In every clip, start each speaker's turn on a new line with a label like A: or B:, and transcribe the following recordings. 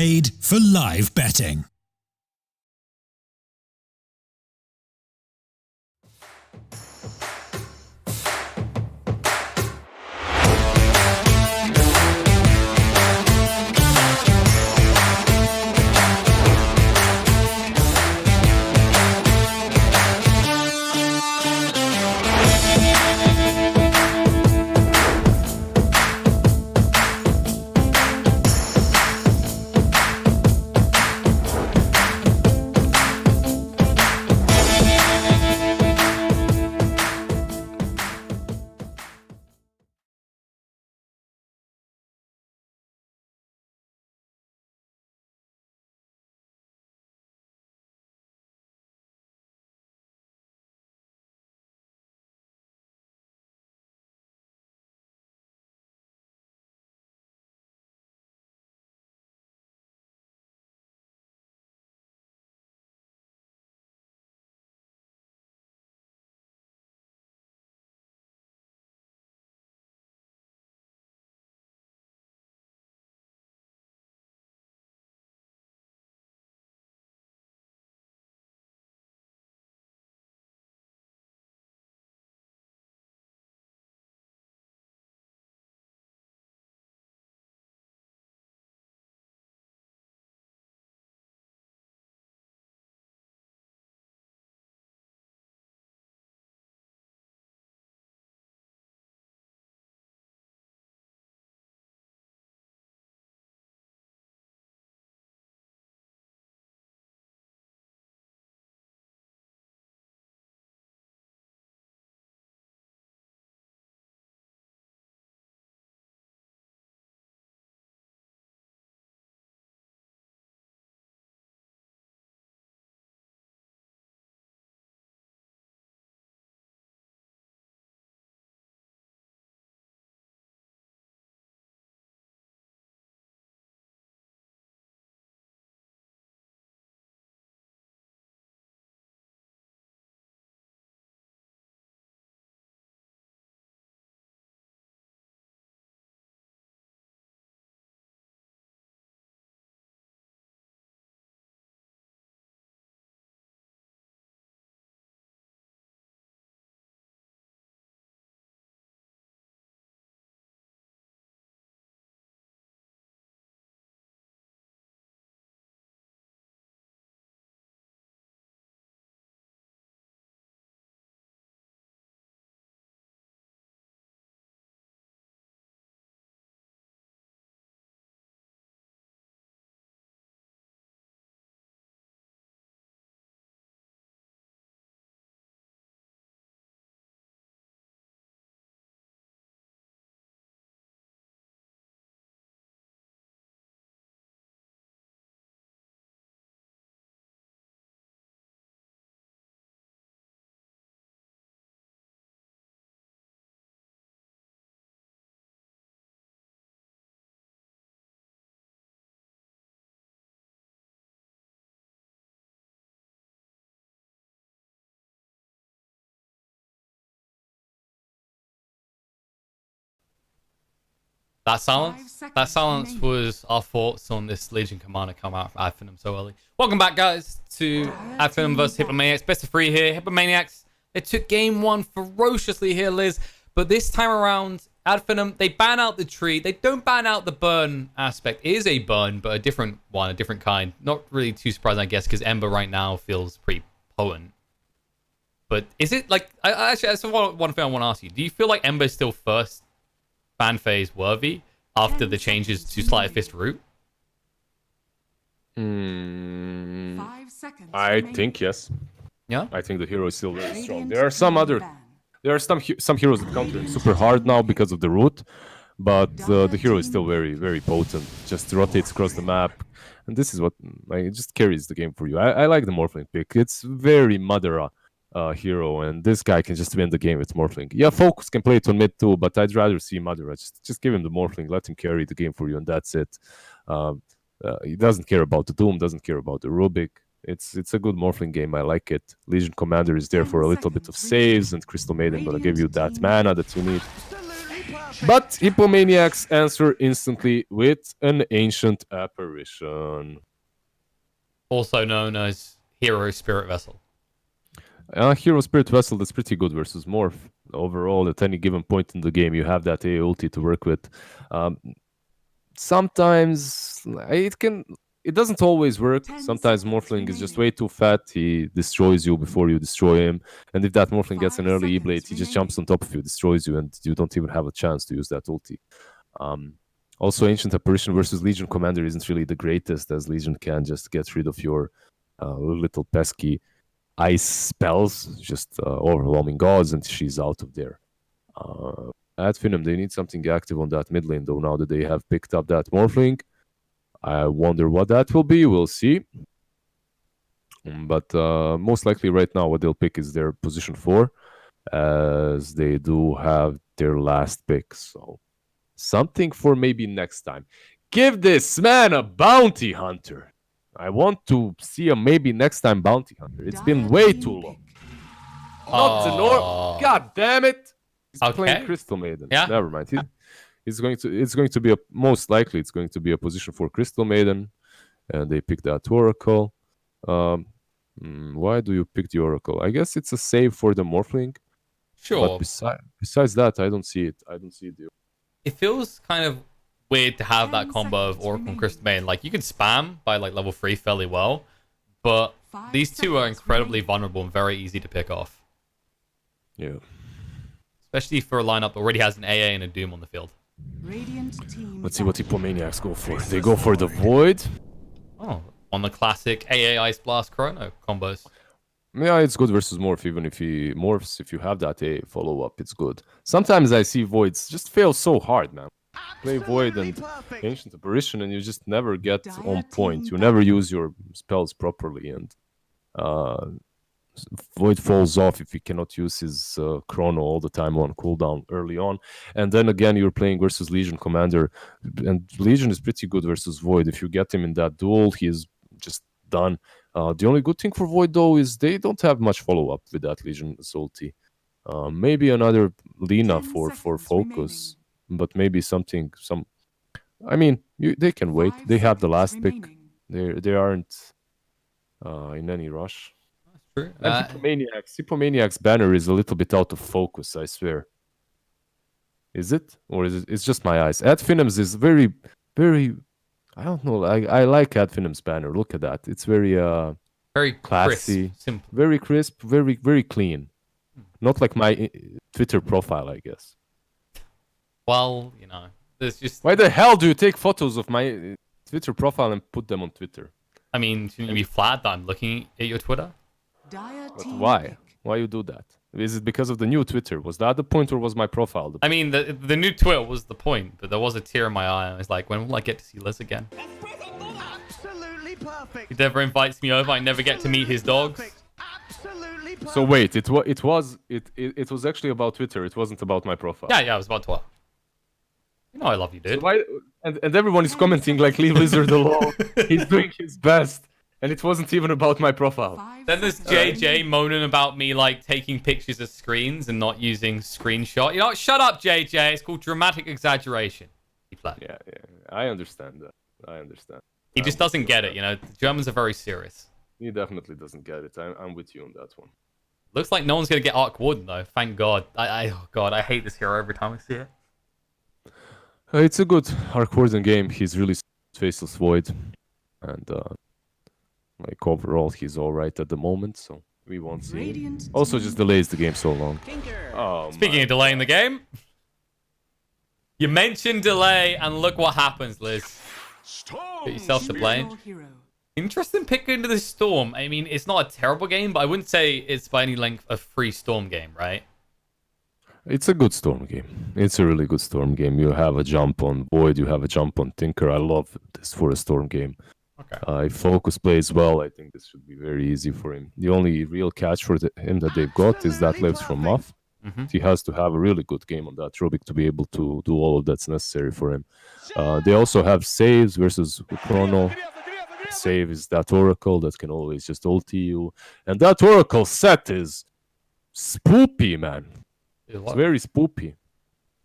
A: made for live betting.
B: That silence was our thoughts on this Legion Commander come out from Finem so early. Welcome back, guys, to Finem versus Hippomaniacs. Best of 3 here. Hippomaniacs, they took game 1 ferociously here, Liz. But this time around, Finem, they ban out the tree. They don't ban out the burn aspect. It is a burn, but a different one, a different kind. Not really too surprising, I guess, because Ember right now feels pretty potent. But is it like... Actually, that's one thing I want to ask you. Do you feel like Ember is still first ban phase worthy after the changes to Sleight of Fist route?
C: I think yes.
B: Yeah,
C: I think the hero is still very strong. There are some heroes that counter him super hard now because of the route, but the hero is still very, very potent. Just rotates across the map, and this is what it just carries the game for you. I like the Morphling pick. It's very Madara hero, and this guy can just win the game with Morphling. Yeah, Focus can play it on mid too, but I'd rather see Madara. Just give him the Morphling, let him carry the game for you, and that's it. He doesn't care about the Doom, doesn't care about the Rubik. It's a good Morphling game. I like it. Legion Commander is there for a little bit of saves, and Crystal Maiden gonna give you that mana that you need. But Hippomaniacs answer instantly with an Ancient Apparition.
B: Also known as Hero Spirit Vessel.
C: Hero Spirit Vessel, that's pretty good versus Morph. Overall, at any given point in the game, you have that A ulti to work with. Sometimes it doesn't always work. Sometimes Morphling is just way too fat. He destroys you before you destroy him. And if that Morphling gets an early E-Blade, he just jumps on top of you, destroys you, and you don't even have a chance to use that ulti. Also, Ancient Apparition versus Legion Commander isn't really the greatest, as Legion can just get rid of your little pesky ice spells, just overwhelming gods, and she's out of there. At Finem, they need something active on that mid lane, though, now that they have picked up that Morphling. I wonder what that will be. We'll see. But most likely right now what they'll pick is their position 4, as they do have their last pick. So something for maybe next time. Give this man a bounty hunter. I want to see a maybe next time bounty hunter. It's been way too long. Not the norm. God damn it. He's playing Crystal Maiden.
B: Yeah.
C: Never mind. It's going to be most likely it's going to be a position for Crystal Maiden, and they pick that Oracle. Why do you pick the Oracle? I guess it's a save for the Morphling.
B: Sure.
C: But besides that, I don't see it.
B: It feels kind of weird to have that combo of Oracle and Crystal Maiden. Like, you can spam by like level 3 fairly well, but these two are incredibly vulnerable and very easy to pick off.
C: Yeah.
B: Especially for a lineup that already has an AA and a Doom on the field.
C: Let's see what Hippomaniacs go for. They go for the Void.
B: Oh, on the classic AA Ice Blast Chrono combos.
C: Yeah, it's good versus Morph, even if he morphs. If you have that A follow-up, it's good. Sometimes I see Voids just fail so hard, man. Play Void and Ancient Apparition, and you just never get on point. You never use your spells properly, and Void falls off if he cannot use his Chrono all the time on cooldown early on. And then again, you're playing versus Legion Commander, and Legion is pretty good versus Void. If you get him in that duel, he is just done. The only good thing for Void, though, is they don't have much follow-up with that Legion ulti. Maybe another Lina for focus, but maybe I mean, they can wait. They have the last pick. They aren't in any rush.
B: True.
C: And Hippomaniacs banner is a little bit out of focus, I swear. Is it? Or is it? It's just my eyes. Ad Finem's is very, very... I don't know. I like Ad Finem's banner. Look at that. It's very classy.
B: Crisp, simple.
C: Very crisp, very, very clean. Not like my Twitter profile, I guess.
B: Well, you know, there's just...
C: Why the hell do you take photos of my Twitter profile and put them on Twitter?
B: I mean, shouldn't you be flattered that I'm looking at your Twitter?
C: But why? Why you do that? Is it because of the new Twitter? Was that the point, or was my profile the point?
B: I mean, the new Twitter was the point, but there was a tear in my eye. I was like, when will I get to see Liz again?
D: Absolutely perfect.
B: He never invites me over. I never get to meet his dogs.
D: Absolutely perfect.
C: So wait, it was actually about Twitter. It wasn't about my profile.
B: Yeah, it was about Twitter. You know I love you, dude.
C: So why, and everyone is commenting like, leave Lizard alone. He's doing his best. And it wasn't even about my profile.
B: Then there's JJ moaning about me like taking pictures of screens and not using screenshot. You know, shut up, JJ. It's called dramatic exaggeration.
C: Yeah, I understand that. I understand.
B: He just doesn't get it, you know. The Germans are very serious.
C: He definitely doesn't get it. I'm with you on that one.
B: Looks like no one's gonna get Arc Warden though. Thank God. Oh God, I hate this hero every time I see it.
C: It's a good Arc Warden game. He's really Faceless Void, and like overall, he's all right at the moment. So we won't see. Also, just delays the game so long. Oh,
B: speaking of delaying the game, you mentioned delay, and look what happens, Liz. Put yourself to blame. Interesting pick into the Storm. I mean, it's not a terrible game, but I wouldn't say it's by any length a free Storm game, right?
C: It's a good Storm game. It's a really good Storm game. You have a jump on Void, you have a jump on Tinker. I love this for a Storm game.
B: Okay.
C: If Focus plays well, I think this should be very easy for him. The only real catch for him that they've got is that lives from Muff. He has to have a really good game on that Rubik to be able to do all of that's necessary for him. They also have saves versus Chrono. Save is that Oracle that can always just ulti you. And that Oracle set is spoopy, man. It's very spoopy.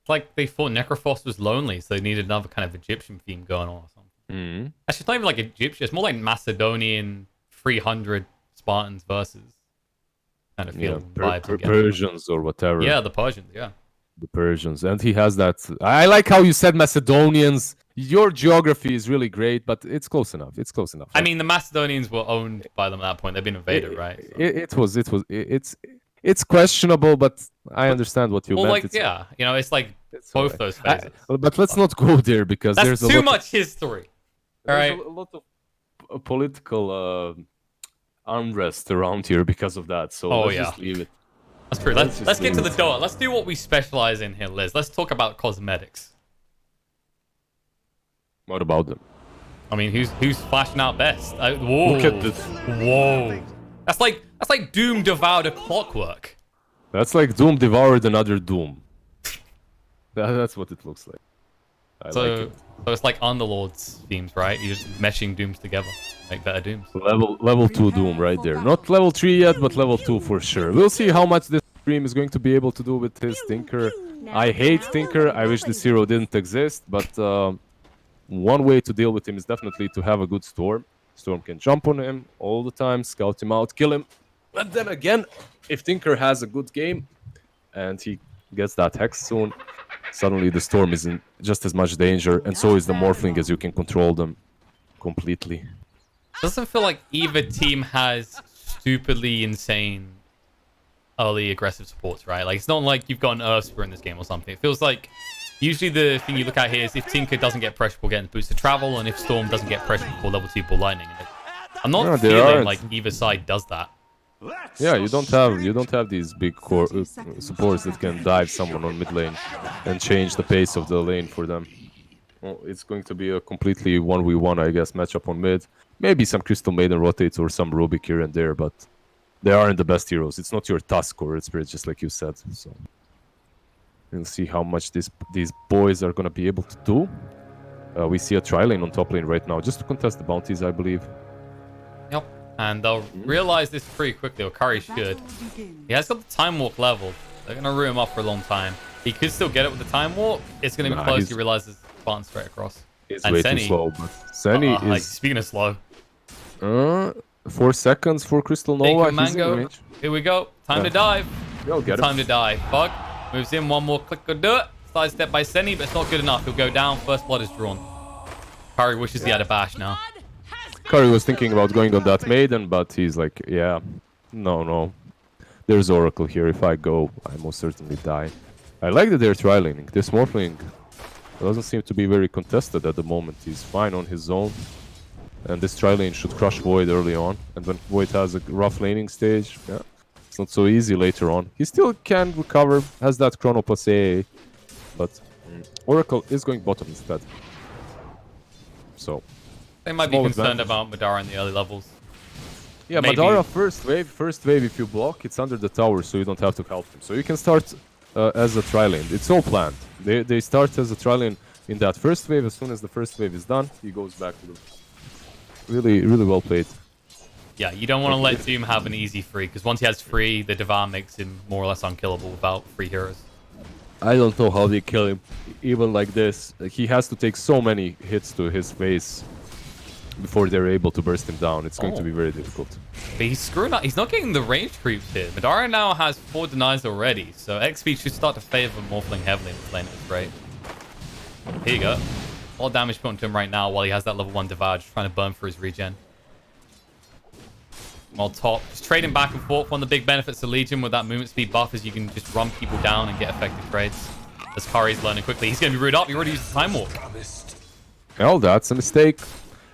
B: It's like they thought Necrophos was lonely, so they needed another kind of Egyptian theme going on or something. Actually, it's not even like Egyptian. It's more like Macedonian 300 Spartans versus kind of feel vibes.
C: Persians or whatever.
B: Yeah, the Persians, yeah.
C: The Persians. And he has that. I like how you said Macedonians. Your geography is really great, but it's close enough. It's close enough.
B: I mean, the Macedonians were owned by them at that point. They've been invaded, right? So.
C: It's questionable, but I understand what you meant.
B: Like, yeah, you know, it's like both those phases.
C: But let's not go there because
B: that's
C: there's
B: too much history. All right,
C: a lot of political unrest around here because of that. So let's just leave it.
B: That's true. Let's get to the DOTA. Let's do what we specialize in here, Liz. Let's talk about cosmetics.
C: What about them?
B: I mean, who's flashing out best? Whoa!
C: Look at this.
B: Whoa! That's like Doom devoured a clockwork.
C: That's like Doom devoured another Doom. That's what it looks like. I like it.
B: So it's like Underlords themes, right? You're just meshing Dooms together, make better Dooms.
C: Level 2 Doom right there. Not level 3 yet, but level 2 for sure. We'll see how much this stream is going to be able to do with his Tinker. I hate Tinker. I wish this hero didn't exist, but one way to deal with him is definitely to have a good Storm. Storm can jump on him all the time, scout him out, kill him. But then again, if Tinker has a good game and he gets that Hex soon, suddenly the Storm is in just as much danger, and so is the Morphling, as you can control them completely.
B: Doesn't feel like either team has stupidly insane early aggressive supports, right? Like, it's not like you've got an Earthspear in this game or something. It feels like usually the thing you look at here is if Tinker doesn't get pressure, we'll get the boost to travel, and if Storm doesn't get pressure, we'll level 2 Ball Lightning. I'm not feeling like either side does that.
C: Yeah, you don't have these big core supports that can dive someone on mid lane and change the pace of the lane for them. Well, it's going to be a completely 1v1, I guess, matchup on mid. Maybe some Crystal Maiden rotates or some Rubik here and there, but they aren't the best heroes. It's not your Tusk or Red Spirit, just like you said. So we'll see how much these boys are going to be able to do. We see a tri-lane on top lane right now, just to contest the bounties, I believe.
B: Yep. And they'll realize this pretty quickly, or Curry should. He has got the Time Walk leveled. They're going to root him up for a long time. He could still get it with the Time Walk. It's going to be close. He realizes Spartan straight across.
C: It's way too slow, but Senny is...
B: Like, speaking of slow.
C: 4 seconds for Crystal Nova.
B: Mango. Here we go. Time to dive.
C: You'll get
B: Time to dive. Bug moves in. One more click of dirt. Side step by Senny, but it's not good enough. He'll go down. First blood is drawn. Curry wishes he had a bash now.
C: Curry was thinking about going on that Maiden, but he's like, yeah, no. There's Oracle here. If I go, I most certainly die. I like that they're tri-laning. This Morphling doesn't seem to be very contested at the moment. He's fine on his own. And this tri-lane should crush Void early on. And when Void has a rough laning stage, yeah, it's not so easy later on. He still can recover, has that Chrono plus AA. But Oracle is going bottom instead. So...
B: They might be concerned about Madara in the early levels.
C: Yeah, maybe. Madara first wave, if you block, it's under the tower, so you don't have to help him. So you can start as a tri-lane. It's all planned. They start as a tri-lane in that first wave. As soon as the first wave is done, he goes back to the... Really, really well played.
B: Yeah, you don't want to let Doom have an easy free, because once he has free, the Devour makes him more or less unkillable without free heroes.
C: I don't know how they kill him, even like this. He has to take so many hits to his face before they're able to burst him down. It's going to be very difficult.
B: But he's screwing up. He's not getting the range creeps here. Madara now has 4 denies already, so XP should start to favor Morphling heavily in this lane at this rate. Here you go. A lot of damage put onto him right now while he has that level 1 Devour, just trying to burn for his regen. While top, just trading back and forth. One of the big benefits of Legion with that movement speed buff is you can just run people down and get effective trades. As Curry's learning quickly. He's going to be rooted up. He already used the Time Walk.
C: Well, that's a mistake.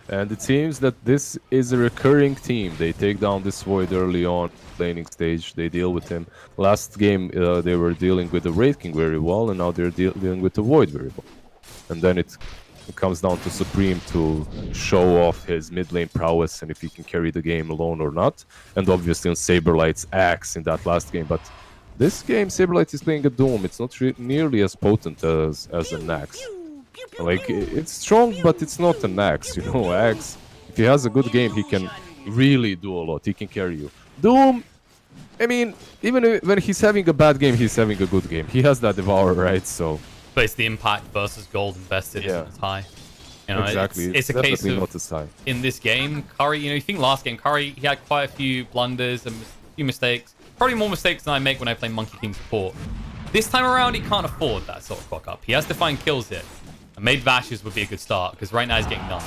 C: And it seems that this is a recurring team. They take down this Void early on laning stage. They deal with him. Last game, they were dealing with the Wraith King very well, and now they're dealing with the Void very well. And then it comes down to Supreme to show off his mid lane prowess and if he can carry the game alone or not. And obviously on Saberlight's axe in that last game. But this game, Saberlight is playing a Doom. It's not nearly as potent as an axe. Like, it's strong, but it's not an axe, you know. Axe, if he has a good game, he can really do a lot. He can carry you. Doom, I mean, even when he's having a bad game, he's having a good game. He has that Devour, right? So
B: but it's the impact versus gold invested isn't as high. You know,
C: exactly.
B: It's a case
C: definitely
B: of
C: not as high.
B: in this game, Curry. You know, you think last game Curry he had quite a few blunders and a few mistakes. Probably more mistakes than I make when I play Monkey King support. This time around, he can't afford that sort of fuck up. He has to find kills here. And maybe Vashes would be a good start because right now he's getting none.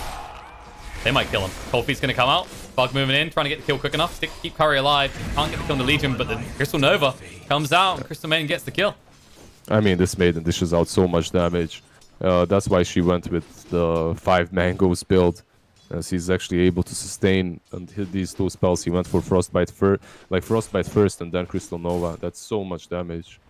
B: They might kill him. Cold Feet's going to come out. Bug moving in, trying to get the kill quick enough. Keep Curry alive. Can't get the kill on the Legion, but the Crystal Nova comes out and Crystal Maiden gets the kill.
C: I mean, this Maiden dishes out so much damage. That's why she went with the 5 mangoes build. As he's actually able to sustain and hit these 2 spells. He went for Frostbite first and then Crystal Nova. That's so much damage.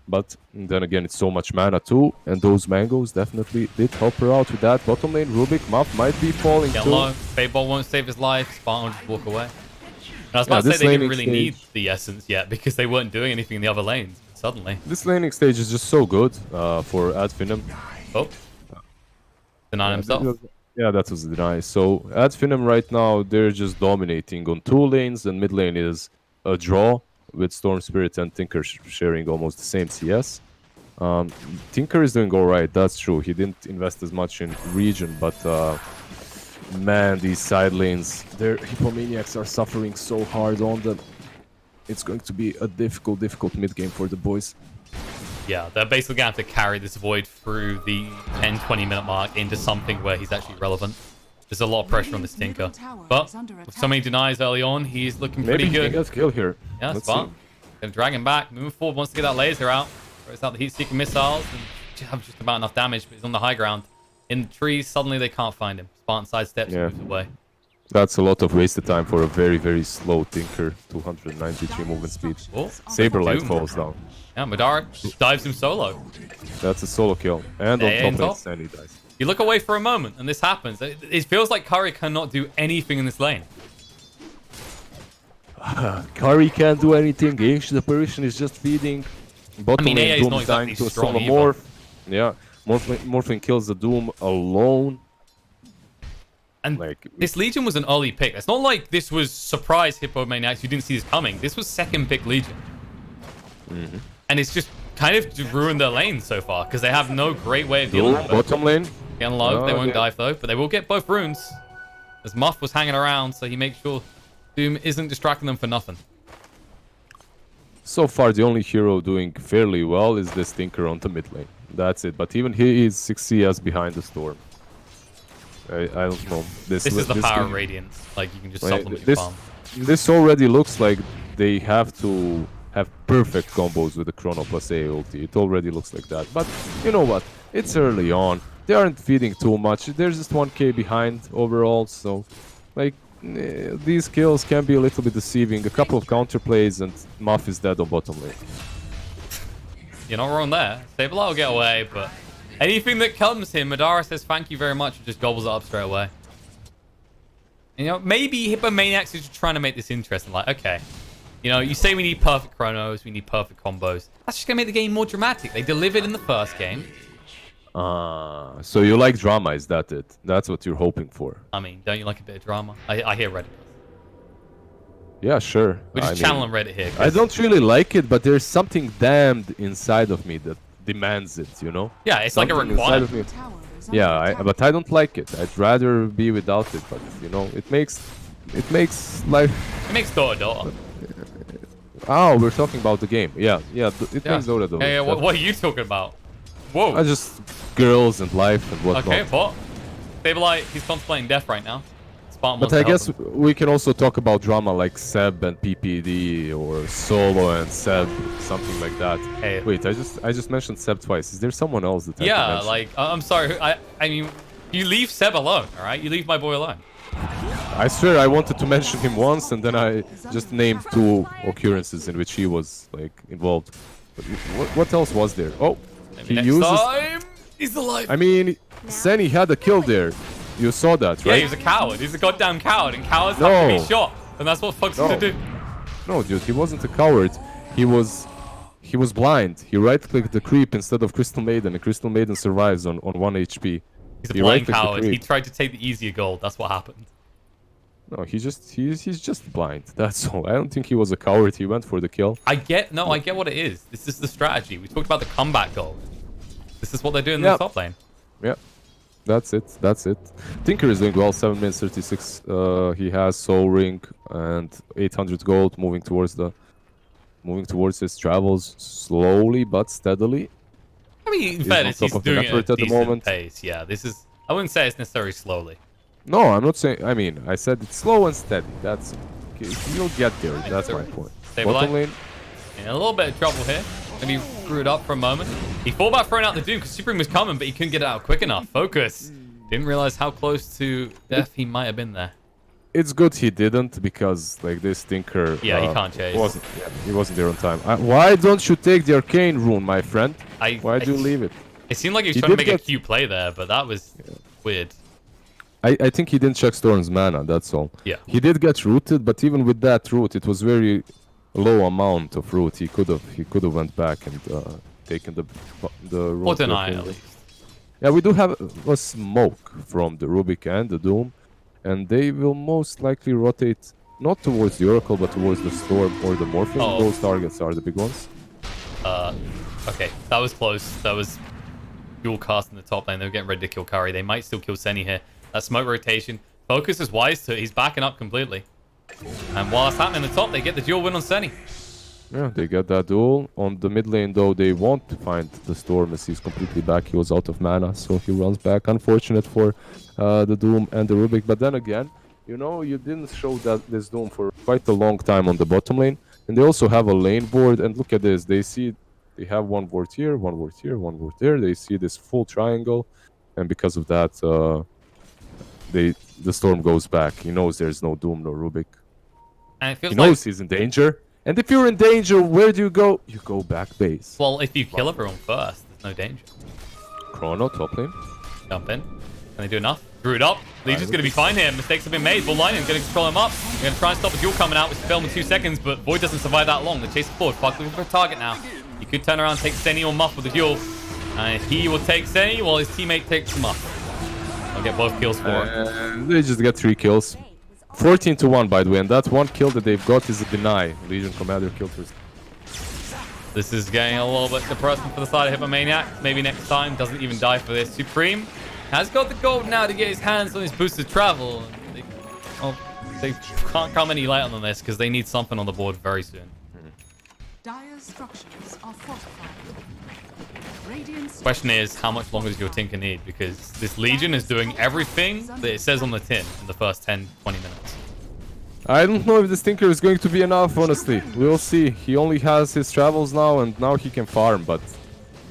C: But then again, it's so much mana too, and those mangoes definitely did help her out with that. Bottom lane, Rubik, Muff might be falling
B: Get
C: too.
B: low. Fadeball won't save his life. Spartan will just walk away. And I was about to say they didn't really need the Essence yet because they weren't doing anything in the other lanes. Suddenly.
C: This laning stage is just so good for Finem.
B: Oh. Denying himself.
C: Yeah, that was nice. So Finem right now, they're just dominating on 2 lanes, and mid lane is a draw with Storm Spirit and Tinker sharing almost the same CS. Tinker is doing alright, that's true. He didn't invest as much in region, but man, these side lanes, their Hippomaniacs are suffering so hard on them. It's going to be a difficult mid game for the boys.
B: Yeah, they're basically going to have to carry this Void through the 10-20 minute mark into something where he's actually relevant. There's a lot of pressure on this Tinker. But with so many denies early on, he's looking pretty good.
C: Maybe he gets kill here.
B: Yeah, that's fine. Gonna drag him back. Moving forward, wants to get that laser out. Throws out the heat-seeking missiles and have just about enough damage, but he's on the high ground. In the trees, suddenly they can't find him. Spartan sidesteps and moves away.
C: That's a lot of wasted time for a very slow Tinker. 293 movement speed.
B: Oh,
C: Saberlight falls down.
B: Yeah, Madara dives him solo.
C: That's a solo kill. And on top lane, Sandy dies.
B: You look away for a moment, and this happens. It feels like Curry cannot do anything in this lane.
C: Curry can't do anything. Ancient Apparition is just feeding. Bottom lane,
B: AA is
C: Doom
B: not
C: dying
B: exactly
C: to a
B: strong
C: solo morph. Yeah, Morphling kills the Doom alone.
B: And this Legion was an early pick. It's not like this was surprise Hippomaniacs. You didn't see this coming. This was second pick Legion. And it's just kind of ruined their lane so far because they have no great way of dealing with it.
C: Bottom lane.
B: Getting low. They won't dive though, but they will get both runes. As Muff was hanging around, so he makes sure Doom isn't distracting them for nothing.
C: So far, the only hero doing fairly well is this Tinker on the mid lane. That's it. But even he is 6 CS behind the Storm. I don't know.
B: This is the power of Radiance. Like, you can just supplement your farm.
C: This already looks like they have to have perfect combos with the Chrono plus A ulti. It already looks like that. But you know what? It's early on. They aren't feeding too much. They're just 1k behind overall. So, like, these kills can be a little bit deceiving. A couple of counterplays and Muff is dead on bottom lane.
B: You're not wrong there. Saberlight will get away, but anything that comes here, Madara says thank you very much and just gobbles it up straight away. You know, maybe Hippomaniacs is just trying to make this interesting. Like, okay, you know, you say we need perfect chronos, we need perfect combos. That's just going to make the game more dramatic. They delivered in the first game.
C: So you like drama, is that it? That's what you're hoping for.
B: I mean, don't you like a bit of drama? I hear Reddit.
C: Yeah, sure.
B: We're just channeling Reddit here.
C: I don't really like it, but there's something damned inside of me that demands it, you know?
B: Yeah, it's something like a requirement.
C: Yeah, but I don't like it. I'd rather be without it, but you know, it makes life.
B: It makes Dota.
C: Oh, we're talking about the game. Yeah, it makes Dota.
B: Yeah, what are you talking about? Whoa.
C: I just girls and life and whatnot.
B: Okay, what? Saberlight, he's contemplating death right now. Spartan
C: but I guess we can also talk about drama like Seb and PPD or Solo and Seb, something like that.
B: Hey.
C: Wait, I just mentioned Seb twice. Is there someone else that I can mention?
B: like, I'm sorry. I mean, you leave Seb alone, all right? You leave my boy alone.
C: I swear I wanted to mention him once, and then I just named 2 occurrences in which he was like involved. But what else was there? Oh,
B: maybe he uses. Time. He's alive.
C: I mean, Senny had a kill there. You saw that, right?
B: Yeah, he's a coward. He's a goddamn coward, and cowards have to be shot, and that's what fucks him to do.
C: No, dude, he wasn't a coward. He was blind. He right-clicked the creep instead of Crystal Maiden, and Crystal Maiden survives on 1 HP.
B: He's a blind coward. He tried to take the easier gold. That's what happened.
C: No, he's just blind. That's all. I don't think he was a coward. He went for the kill.
B: I get what it is. This is the strategy. We talked about the combat gold. This is what they're doing in the top lane.
C: Yeah. That's it. That's it. Tinker is doing well. 7 minutes 36. He has Soul Ring and 800 gold, moving towards his travels slowly but steadily.
B: I mean, in fairness, he's doing it at a decent pace. Yeah, this is... I wouldn't say it's necessarily slowly.
C: No, I'm not saying... I mean, I said it's slow and steady. That's... You'll get there. That's my point. Bottom lane.
B: In a little bit of trouble here. Maybe screwed up for a moment. He thought about throwing out the Doom because Supreme was coming, but he couldn't get it out quick enough. Focus. Didn't realize how close to death he might have been there.
C: It's good he didn't, because like this Tinker...
B: Yeah, he can't chase.
C: He wasn't there on time. Why don't you take the Arcane Rune, my friend? Why do you leave it?
B: It seemed like he was trying to make a cute play there, but that was weird.
C: I think he didn't check Storm's mana, that's all.
B: Yeah.
C: He did get rooted, but even with that root, it was very low amount of root. He could have went back and taken the root.
B: Or deny at least.
C: Yeah, we do have a smoke from the Rubik and the Doom, and they will most likely rotate not towards the Oracle, but towards the Storm or the Morphing. Those targets are the big ones.
B: Okay, that was close. That was dual cast in the top lane. They were getting ready to kill Curry. They might still kill Senny here. That smoke rotation. Focus is wise to it. He's backing up completely. And while it's happening in the top, they get the dual win on Senny.
C: Yeah, they get that duel. On the mid lane, though, they want to find the Storm as he's completely back. He was out of mana, so he runs back. Unfortunate for the Doom and the Rubik. But then again, you know, you didn't show this Doom for quite a long time on the bottom lane. And they also have a lane board. And look at this. They have one ward here, one ward here, one ward there. They see this full triangle. And because of that, the Storm goes back. He knows there's no Doom, no Rubik.
B: And it feels
C: he knows he's in danger. And if you're in danger, where do you go? You go back base.
B: Well, if you kill everyone first, there's no danger.
C: Chrono, top lane.
B: Jump in. Can they do enough? Screwed up. Legion's going to be fine here. Mistakes have been made. Bull Lightning going to control him up. They're going to try and stop the duel coming out, which failed in 2 seconds, but Void doesn't survive that long. The chase forward. Fuck, looking for a target now. He could turn around and take Senny or Muff with the duel. And he will take Senny while his teammate takes Muff. I'll get both kills for it.
C: They just get 3 kills. 14-1, by the way, and that one kill that they've got is a deny. Legion Commander killed first.
B: This is getting a little bit depressing for the side of Hippomaniacs. Maybe next time doesn't even die for this. Supreme has got the gold now to get his hands on his boosted travel. They can't come any later than this because they need something on the board very soon.
E: Dire structures are fortified.
B: Question is, how much longer does your Tinker need? Because this Legion is doing everything that it says on the tin in the first 10-20 minutes.
C: I don't know if this Tinker is going to be enough, honestly. We'll see. He only has his travels now, and now he can farm, but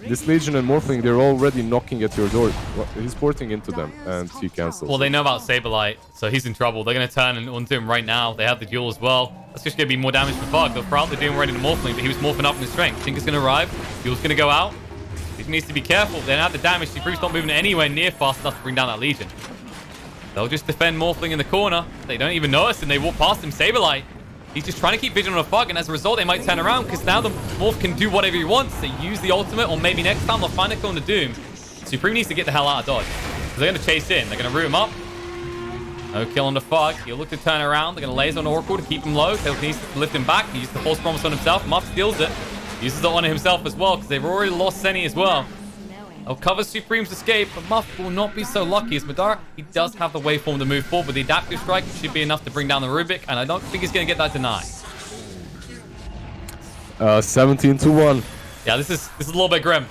C: this Legion and Morphling, they're already knocking at your door. He's porting into them, and he cancels.
B: Well, they know about Saberlight, so he's in trouble. They're going to turn onto him right now. They have the duel as well. That's just going to be more damage for Fug. They'll throw out the Doom ready to Morphling, but he was morphing up in his strength. Tinker's going to arrive. Duel's going to go out. He needs to be careful. They don't have the damage. Supreme's not moving anywhere near fast enough to bring down that Legion. They'll just defend Morphling in the corner. They don't even notice, and they walk past him. Saberlight. He's just trying to keep vision on a Fug, and as a result, they might turn around because now the Morph can do whatever he wants. They use the ultimate, or maybe next time they'll find a kill on the Doom. Supreme needs to get the hell out of dodge. They're going to chase in. They're going to root him up. No kill on the Fug. He'll look to turn around. They're going to laser on Oracle to keep him low. He needs to lift him back. He uses the false promise on himself. Muff steals it. Uses it on himself as well because they've already lost Senny as well. They'll cover Supreme's escape, but Muff will not be so lucky as Madara. He does have the waveform to move forward, but the adaptive strike should be enough to bring down the Rubik, and I don't think he's going to get that deny.
C: 17-1.
B: Yeah, this is a little bit grim.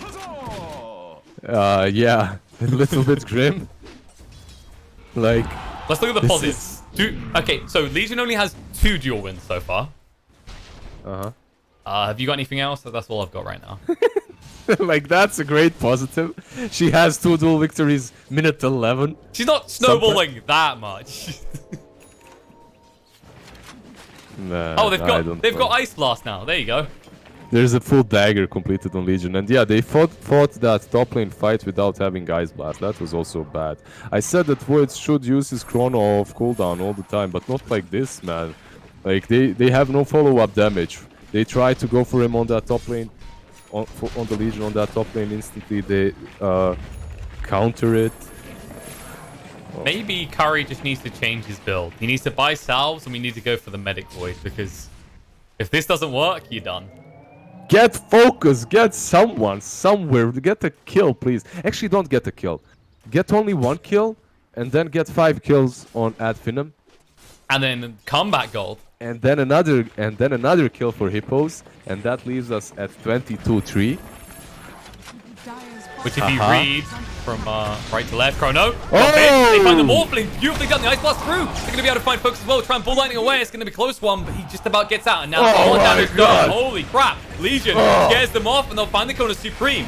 C: Yeah, a little bit grim. Like,
B: let's look at the positives. Okay, so Legion only has 2 dual wins so far. Have you got anything else? That's all I've got right now.
C: like, that's a great positive. She has 2 dual victories, minute 11.
B: She's not snowballing that much.
C: Nah,
B: oh, they've got Ice Blast now. There you go.
C: There's a full dagger completed on Legion, and yeah, they fought that top lane fight without having Ice Blast. That was also bad. I said that Void should use his Chrono off cooldown all the time, but not like this, man. Like, they have no follow-up damage. They try to go for him on that top lane, on the Legion on that top lane instantly. They counter it.
B: Maybe Curry just needs to change his build. He needs to buy salves, and we need to go for the Medic Void, because if this doesn't work, you're done.
C: Get focus. Get someone somewhere. Get a kill, please. Actually, don't get a kill. Get only 1 kill, and then get 5 kills on at Finem.
B: And then combat gold.
C: And then another kill for Hippos, and that leaves us at 22-3.
B: Which if you read from right to left, Chrono.
C: Oh!
B: They find the Morphling. Beautifully done. The Ice Blast through. They're going to be able to find focus as well. Try and pull lightning away. It's going to be a close one, but he just about gets out. And now all damage done. Holy crap. Legion scares them off, and they'll find the Kona Supreme.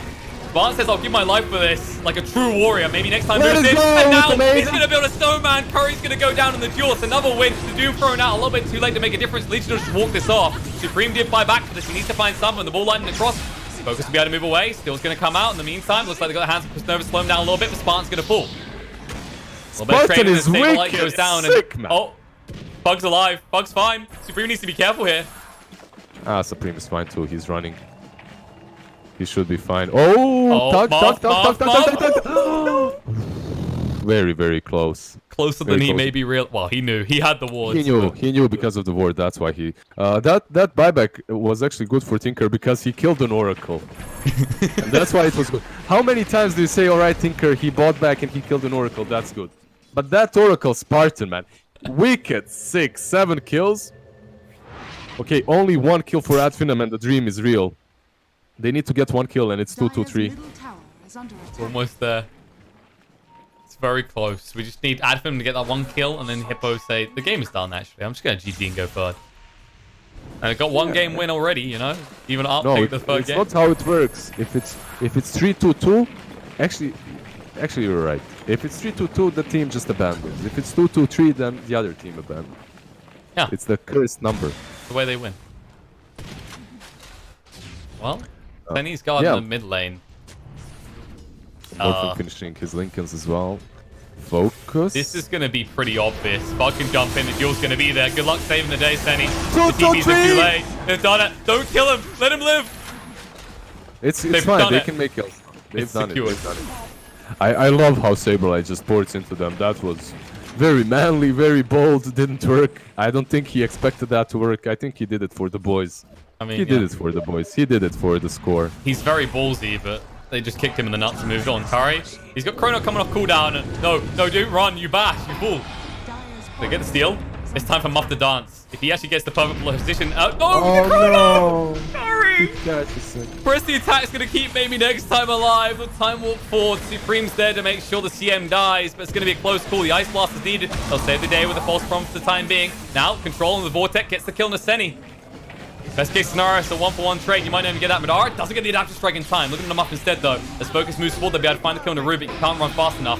B: Barnes says, I'll give my life for this, like a true warrior. Maybe next time there's this. And now he's going to build a snowman. Curry's going to go down in the duel. It's another win. The Doom thrown out a little bit too late to make a difference. Legion will just walk this off. Supreme did buy back for this. He needs to find someone. The ball lightning across. Focus to be able to move away. Still's going to come out. In the meantime, looks like they got their hands on Nova, slow him down a little bit, but Spartan's going to fall. A little bit of training as Stable Light goes down.
C: Sick,
B: and, oh, Bug's alive. Bug's fine. Supreme needs to be careful here.
C: Supreme is fine too. He's running. He should be fine. Oh, tug. Very, very close.
B: Closer than he may be real. Well, he knew. He had the wards.
C: He knew because of the ward. That's why he... that buyback was actually good for Tinker because he killed an Oracle. And that's why it was good. How many times do you say, alright, Tinker, he bought back and he killed an Oracle? That's good. But that Oracle Spartan, man. Wicked 6, 7 kills. Okay, only 1 kill for Adfinem and the dream is real. They need to get 1 kill and it's 2-2-3.
B: Almost there. It's very close. We just need Adfinem to get that 1 kill and then Hippo say, the game is done actually. I'm just going to GG and go third. And I got 1 game win already, you know? Even up the third game.
C: It's not how it works. If it's 3-2-2, actually you're right. If it's 3-2-2, the team just abandons. If it's 2-2-3, then the other team abandons.
B: Yeah.
C: It's the cursed number.
B: The way they win. Well, Penny's got in the mid lane.
C: Morphin finishing his Lincolns as well. Focus.
B: This is going to be pretty obvious. Bug can jump in. The duel's going to be there. Good luck saving the day, Senny. The TP's are too late. They've done it. Don't kill him. Let him live.
C: It's fine. They can make kills. They've done it. I love how Saberlight just ports into them. That was very manly, very bold. Didn't work. I don't think he expected that to work. I think he did it for the boys. I mean, he did it for the boys. He did it for the score.
B: He's very ballsy, but they just kicked him in the nuts and moved on. Curry, he's got Chrono coming off cooldown. And no, don't run. You bash. You fool. They get the steal. It's time for Muff to dance. If he actually gets the perfect position. Chrono! Curry! Press the attack's going to keep maybe next time alive. The time walk forward. Supreme's there to make sure the CM dies, but it's going to be a close call. The Ice Blast is needed. They'll save the day with a false promise for the time being. Now, controlling the Vortex gets the kill on Naseni. Best case scenario, it's a 1-for-1 trade. You might not even get that. Madara doesn't get the adaptive strike in time. Looking at him up instead, though. As Focus moves forward, they'll be able to find the kill on the Rubik. He can't run fast enough.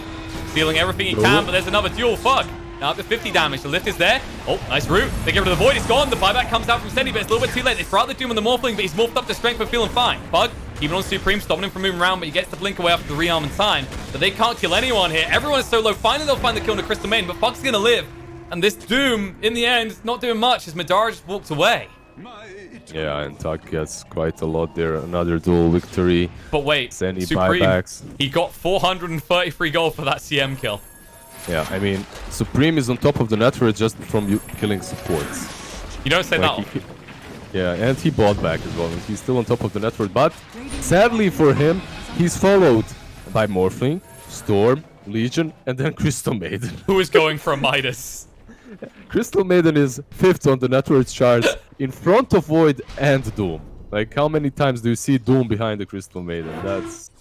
B: Stealing everything he can, but there's another duel. Fuck. Now up to 50 damage. The lift is there. Oh, nice root. They get rid of the Void. It's gone. The buyback comes out from Senny, but it's a little bit too late. They throw out the Doom and the Morphling, but he's morphed up to strength for feeling fine. Bug, even on Supreme, stopping him from moving around, but he gets the blink away after the rearm in time. But they can't kill anyone here. Everyone is so low. Finally, they'll find the kill on the Crystal Maiden, but Bug's going to live. And this Doom, in the end, not doing much as Madara just walked away.
C: Yeah, and Tuck gets quite a lot there. Another duel victory.
B: But wait,
C: Senny
B: Supreme,
C: buybacks.
B: He got 433 gold for that CM kill.
C: Yeah, I mean, Supreme is on top of the network just from you killing supports.
B: You don't say that.
C: Yeah, and he bought back as well. And he's still on top of the network, but sadly for him, he's followed by Morphling, Storm, Legion, and then Crystal Maiden.
B: Who is going for a Midas?
C: Crystal Maiden is 5th on the network charts in front of Void and Doom. Like, how many times do you see Doom behind the Crystal Maiden? That's...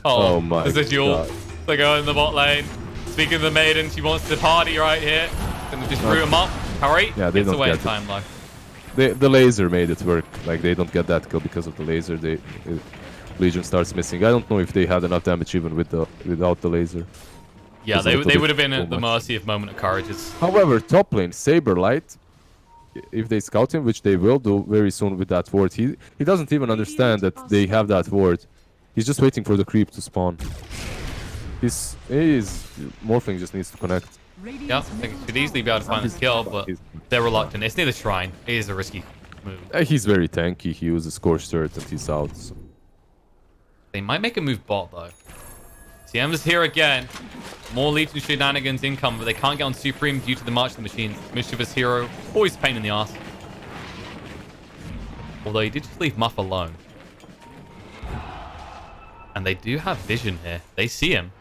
C: Oh my god. There's a duel.
B: They go in the bot lane. Speaking of the Maiden, she wants to party right here. Gonna just root him up. Hurry.
C: Yeah, they don't
B: away
C: get
B: time though.
C: The laser made it work. Like, they don't get that kill because of the laser. Legion starts missing. I don't know if they had enough damage even without the laser.
B: Yeah, they would have been at the mercy of Moment of Courage's.
C: However, top lane, Saberlight, if they scout him, which they will do very soon with that ward, he doesn't even understand that they have that ward. He's just waiting for the creep to spawn. Morphling just needs to connect.
B: Yeah, they could easily be able to find his kill, but they're reluctant. It's near the shrine. It is a risky move.
C: He's very tanky. He uses Scorched Earth and he's out. So.
B: They might make a move bot though. CM is here again. More Legion shenanigans income, but they can't get on Supreme due to the March of the Machines. Mischievous hero, always a pain in the ass. Although he did just leave Muff alone. And they do have vision here. They see him.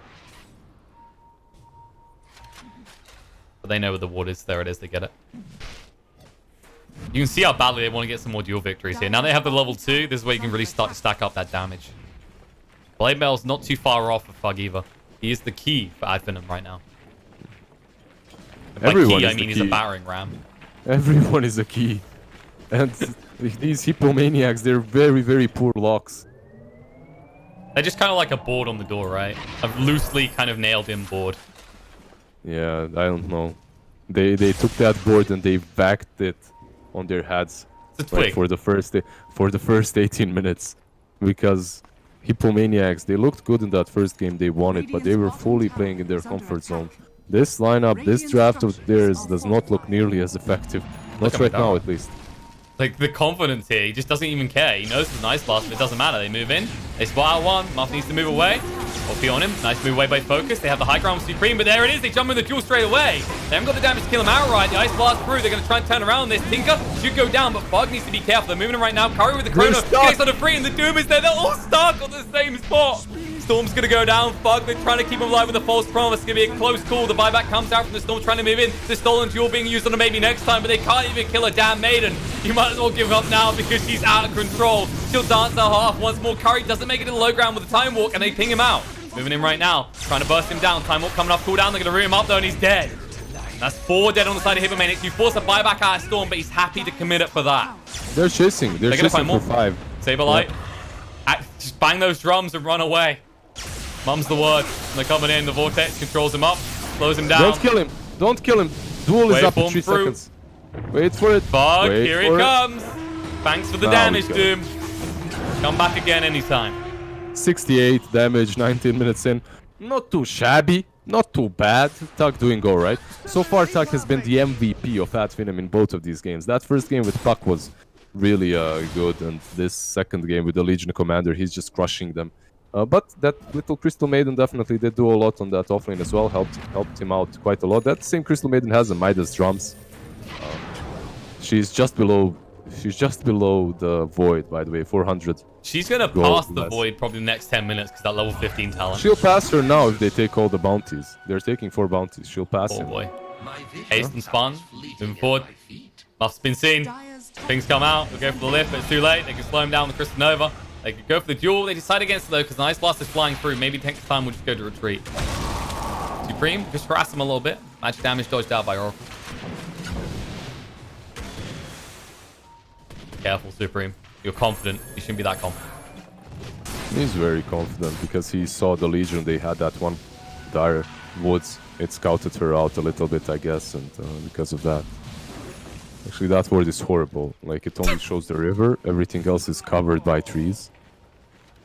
B: But they know where the ward is. There it is. They get it. You can see how badly they want to get some more duel victories here. Now they have the level 2. This is where you can really start to stack up that damage. Blade Mail's not too far off of Fug either. He is the key for Finem right now. By
C: Everyone
B: key,
C: is
B: I mean
C: the
B: he's a
C: key.
B: battering ram.
C: Everyone is a key. And these Hippomaniacs, they're very, very poor locks.
B: They're just kind of like a board on the door, right? A loosely kind of nailed in board.
C: Yeah, I don't know. They took that board and they backed it on their heads
B: It's a twig.
C: for the first 18 minutes, because Hippomaniacs, they looked good in that first game. They won it, but they were fully playing in their comfort zone. This lineup, this draft of theirs does not look nearly as effective. Not right now, at least.
B: Like, the confidence here, he just doesn't even care. He knows it's a nice blast, but it doesn't matter. They move in. They spot out one. Muff needs to move away. OP on him. Nice move away by Focus. They have the high ground with Supreme, but there it is. They jump in the duel straight away. They haven't got the damage to kill him outright. The Ice Blast through. They're going to try and turn around this. Tinker should go down, but Fog needs to be careful. They're moving him right now. Curry with the Chrono. Gets on a free, and the Doom is there. They're all stuck on the same spot. Storm's going to go down. Fug, they're trying to keep him alive with a false promise. It's going to be a close call. The buyback comes out from the Storm trying to move in. The stolen duel being used on a maybe next time, but they can't even kill a damn Maiden. You might as well give up now because she's out of control. She'll dance her half once more. Curry doesn't make it to the low ground with a Time Walk, and they ping him out. Moving in right now. Trying to burst him down. Time Walk coming off cooldown. They're going to root him up, though, and he's dead. That's 4 dead on the side of Hippomaniacs. You force a buyback out of Storm, but he's happy to commit it for that.
C: They're chasing. They're
B: gonna
C: chasing
B: find
C: for
B: more.
C: 5.
B: Saberlight. Just bang those drums and run away. Mum's the word. They're coming in. The Vortex controls him up. Slows him down.
C: Don't kill him. Don't kill him. Duel is up in
B: Waveform
C: 3
B: through.
C: seconds. Wait for it.
B: Bug,
C: Wait
B: here he
C: for it.
B: comes. Thanks for the
C: Now
B: damage,
C: we go.
B: Doom. Come back again anytime.
C: 68 damage, 19 minutes in. Not too shabby, not too bad. Tuck doing all right. So far, Tuck has been the MVP of Finem in both of these games. That first game with Puck was really good, and this second game with the Legion Commander, he's just crushing them. But that little Crystal Maiden definitely did do a lot on that offlane as well. Helped him out quite a lot. That same Crystal Maiden has a Midas drums. She's just below the Void, by the way, 400.
B: She's going to
C: Go
B: pass the
C: less.
B: Void probably in the next 10 minutes because that level 15 talent.
C: She'll pass her now if they take all the bounties. They're taking 4 bounties. She'll pass
B: Oh
C: him.
B: boy. Haste and spawn. Moving forward. Muff's been seen. Things come out. They'll go for the lift, but it's too late. They can slow him down with Crystal Nova. They could go for the duel. They decide against it though because the Ice Blast is flying through. Maybe next time we'll just go to retreat. Supreme, just harass him a little bit. Magic damage dodged out by Oracle. Careful, Supreme. You're confident. You shouldn't be that confident.
C: He's very confident because he saw the Legion. They had that one dire woods. It scouted her out a little bit, I guess, and because of that. Actually, that word is horrible. Like, it only shows the river. Everything else is covered by trees.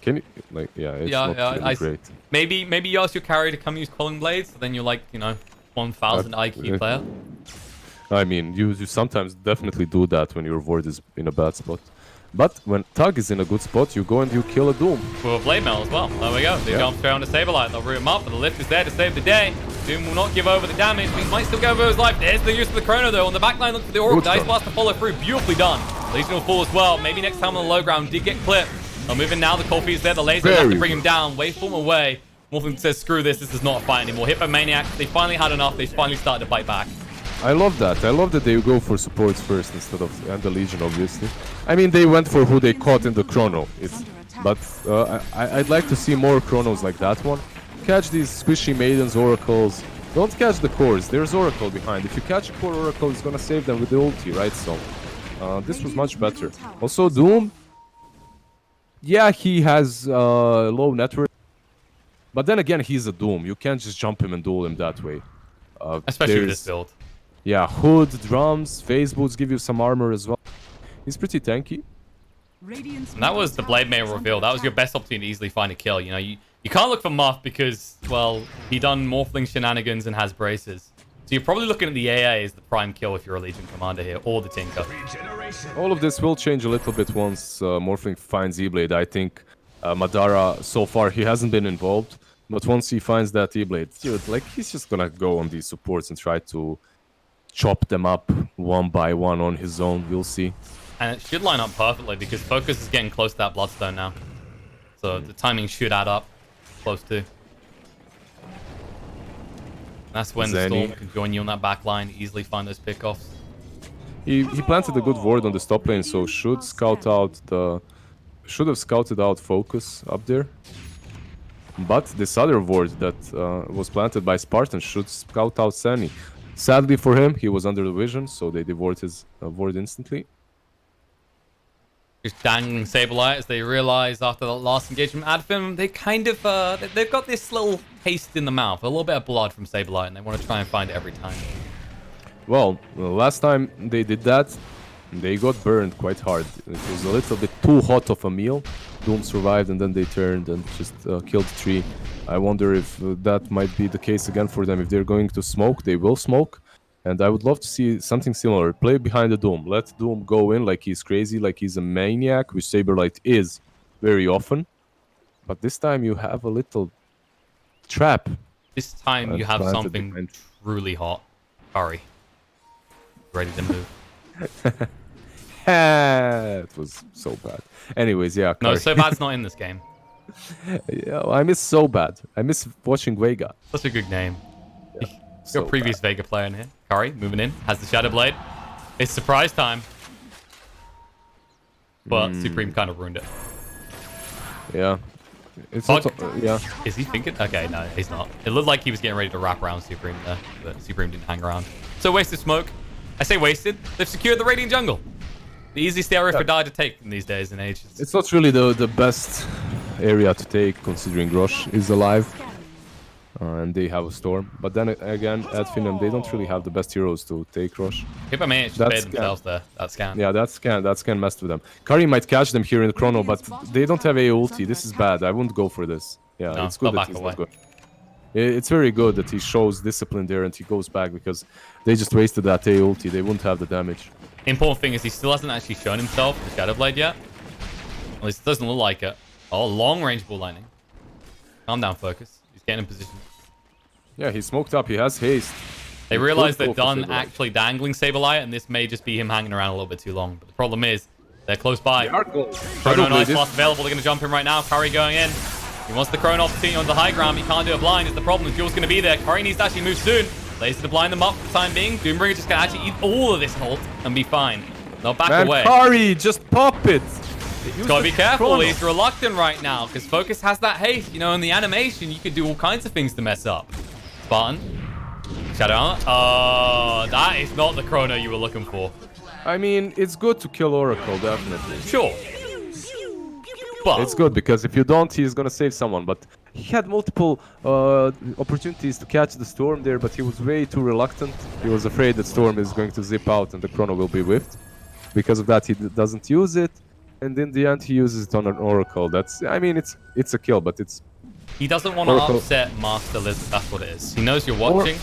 C: Can you, like, yeah, it's not really great.
B: Maybe you ask your carry to come use Calling Blades, so then you're like, 1,000 IQ player.
C: I mean, you sometimes definitely do that when your ward is in a bad spot. But when Tug is in a good spot, you go and you kill a Doom.
B: With a Blade Mail as well. There we go. They jump straight on the Saberlight. They'll root him up, but the lift is there to save the day. Doom will not give over the damage, but he might still go over his life. There's the use of the Chrono, though. On the backline, look for the Oracle. The Ice Blast to follow through. Beautifully done. Legion will fall as well. Maybe next time on the low ground. Did get clipped. They'll move in now. The cold feet is there. The laser have to bring him down. Waveform away. Morphin says, screw this. This is not a fight anymore. Hippomaniacs, they finally had enough. They finally started to fight back.
C: I love that. I love that they go for supports first instead of and the Legion, obviously. I mean, they went for who they caught in the Chrono. But I'd like to see more Chronos like that one. Catch these squishy Maidens, Oracles. Don't catch the cores. There's Oracle behind. If you catch a core Oracle, it's gonna save them with the ulti, right? So this was much better. Also, Doom. Yeah, he has low network. But then again, he's a Doom. You can't just jump him and duel him that way.
B: Especially with this build.
C: Yeah, hood, drums, phase boots give you some armor as well. He's pretty tanky.
B: And that was the Blade Mail reveal. That was your best opportunity to easily find a kill. You can't look for Muff because, well, he done Morphling shenanigans and has braces. So you're probably looking at the AA as the prime kill if you're a Legion Commander here, or the Tinker.
C: All of this will change a little bit once Morphling finds E-Blade. I think Madara, so far, he hasn't been involved. But once he finds that E-Blade, dude, like, he's just gonna go on these supports and try to chop them up one by one on his own. We'll see.
B: And it should line up perfectly because Focus is getting close to that Bloodstone now. So the timing should add up close to. That's when the Storm can join you on that back line, easily find those pickoffs.
C: He planted a good ward on the top lane, so should have scouted out Focus up there. But this other ward that was planted by Spartan should scout out Sunny. Sadly for him, he was under the vision, so they devoured his ward instantly.
B: Just dangling Saberlight as they realize after that last engagement Adfin, they kind of they've got this little taste in the mouth, a little bit of blood from Saberlight, and they want to try and find it every time.
C: Well, last time they did that, they got burned quite hard. It was a little bit too hot of a meal. Doom survived and then they turned and just killed the tree. I wonder if that might be the case again for them. If they're going to smoke, they will smoke. And I would love to see something similar. Play behind the Doom. Let Doom go in like he's crazy, like he's a maniac, which Saberlight is very often. But this time you have a little trap.
B: This time you have something truly hot. Curry. Ready to move.
C: It was so bad. Anyways, yeah.
B: No,
C: Curry.
B: so bad's not in this game.
C: Yeah, I miss so bad. I miss watching Vega.
B: Such a good name.
C: Yeah,
B: Got a previous Vega player in here. Curry moving in, has the Shadow Blade. It's surprise time. But Supreme kind of ruined it.
C: Yeah. It's
B: Pog,
C: yeah.
B: Is he thinking? Okay, no, he's not. It looked like he was getting ready to wrap around Supreme there, but Supreme didn't hang around. So wasted smoke. I say wasted. They've secured the Radiant Jungle. The easiest area for Die to take in these days and ages.
C: It's not really the best area to take, considering Rosh is alive. And they have a Storm. But then again, at Finem, they don't really have the best heroes to take Rosh.
B: Hippomaniacs just paid themselves there. That scan.
C: Yeah, that scan messed with them. Curry might catch them here in the Chrono, but they don't have a ulti. This is bad. I wouldn't go for this. Yeah,
B: no,
C: it's good that he's not good. It's very good that he shows discipline there and he goes back, because they just wasted that A ulti. They wouldn't have the damage.
B: Important thing is he still hasn't actually shown himself the Shadow Blade yet. At least it doesn't look like it. Oh, long range ball lightning. Calm down, Focus. He's getting in position.
C: Yeah, he smoked up. He has haste.
B: They realize they're done actually dangling Saberlight, and this may just be him hanging around a little bit too long. But the problem is, they're close by. Chrono and Ice Blast available. They're going to jump in right now. Curry going in. He wants the Chrono opportunity on the high ground. He can't do a blind. Is the problem. The Duel's going to be there. Curry needs to actually move soon. Laser to blind them up for the time being. Doombringer just going to actually eat all of this ult and be fine. They'll back away.
C: Curry, just pop it.
B: Just gotta be careful. Chrono. He's reluctant right now because Focus has that haste. You know, in the animation, you could do all kinds of things to mess up. Spartan. Shadow Armor. Oh, that is not the Chrono you were looking for.
C: I mean, it's good to kill Oracle, definitely.
B: Sure. But
C: it's good because if you don't, he's gonna save someone. But he had multiple opportunities to catch the Storm there, but he was way too reluctant. He was afraid that Storm is going to zip out and the Chrono will be whiffed. Because of that, he doesn't use it, and in the end, he uses it on an Oracle. I mean, it's a kill, but it's.
B: He doesn't want to upset Master Lizard. That's what it is. He knows you're watching.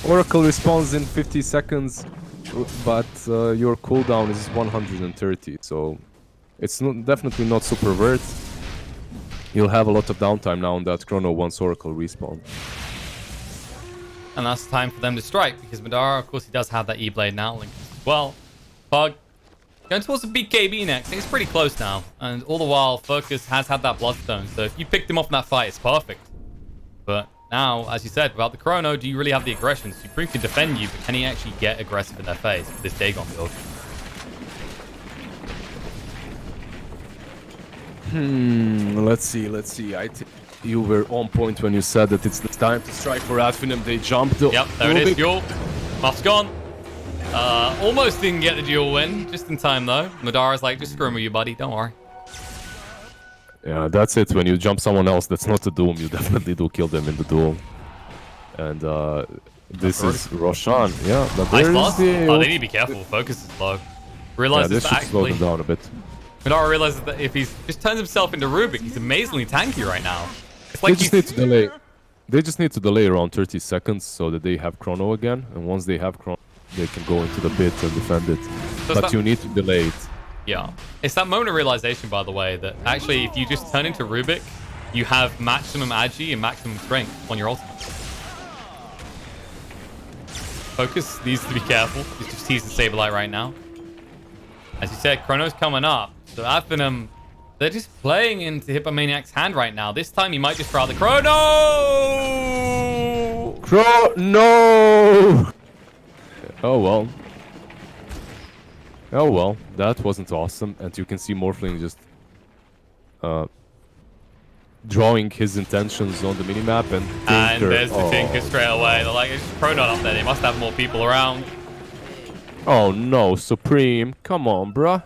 C: Oracle responds in 50 seconds, but your cooldown is 130, so. It's definitely not super worth. You'll have a lot of downtime now on that Chrono once Oracle respawn.
B: And that's time for them to strike, because Madara, of course, he does have that E-Blade now linked as well. Pug going towards the BKB next. It's pretty close now. And all the while, Focus has had that Bloodstone. So if you picked him off in that fight, it's perfect. But now, as you said, without the Chrono, do you really have the aggression? Supreme can defend you, but can he actually get aggressive in their face with this Dagon build?
C: Let's see. I think you were on point when you said that it's the time to strike for Adfinem. They jumped.
B: Yep, there it is. Duel. Buff's gone. Almost didn't get the duel win. Just in time, though. Madara's like, just screw me, you buddy. Don't worry.
C: Yeah, that's it. When you jump someone else that's not a Doom, you definitely do kill them in the duel. And this is Roshan. Yeah, but
B: Ice Blast? Oh, they need to be careful. Focus is low. Realizes
C: this should slow them down a bit.
B: Madara realizes that if he just turns himself into Rubik, he's amazingly tanky right now. It's like
C: they just need to delay. They just need to delay around 30 seconds so that they have Chrono again. And once they have Chrono, they can go into the pit and defend it. So but you need to delay it.
B: Yeah. It's that moment of realization, by the way, that actually if you just turn into Rubik, you have maximum agi and maximum strength on your ultimate. Focus needs to be careful. He's just teasing Saberlight right now. As you said, Chrono's coming up. So Adfinem They're just playing into Hippomaniac's hand right now. This time he might just try the chrono.
C: No! Oh well. Oh well, that wasn't awesome. And you can see Morphling just drawing his intentions on the minimap, and
B: there's the Tinker straight away. They're like, it's just chrono up there. They must have more people around.
C: Oh no, Supreme, come on, bruh.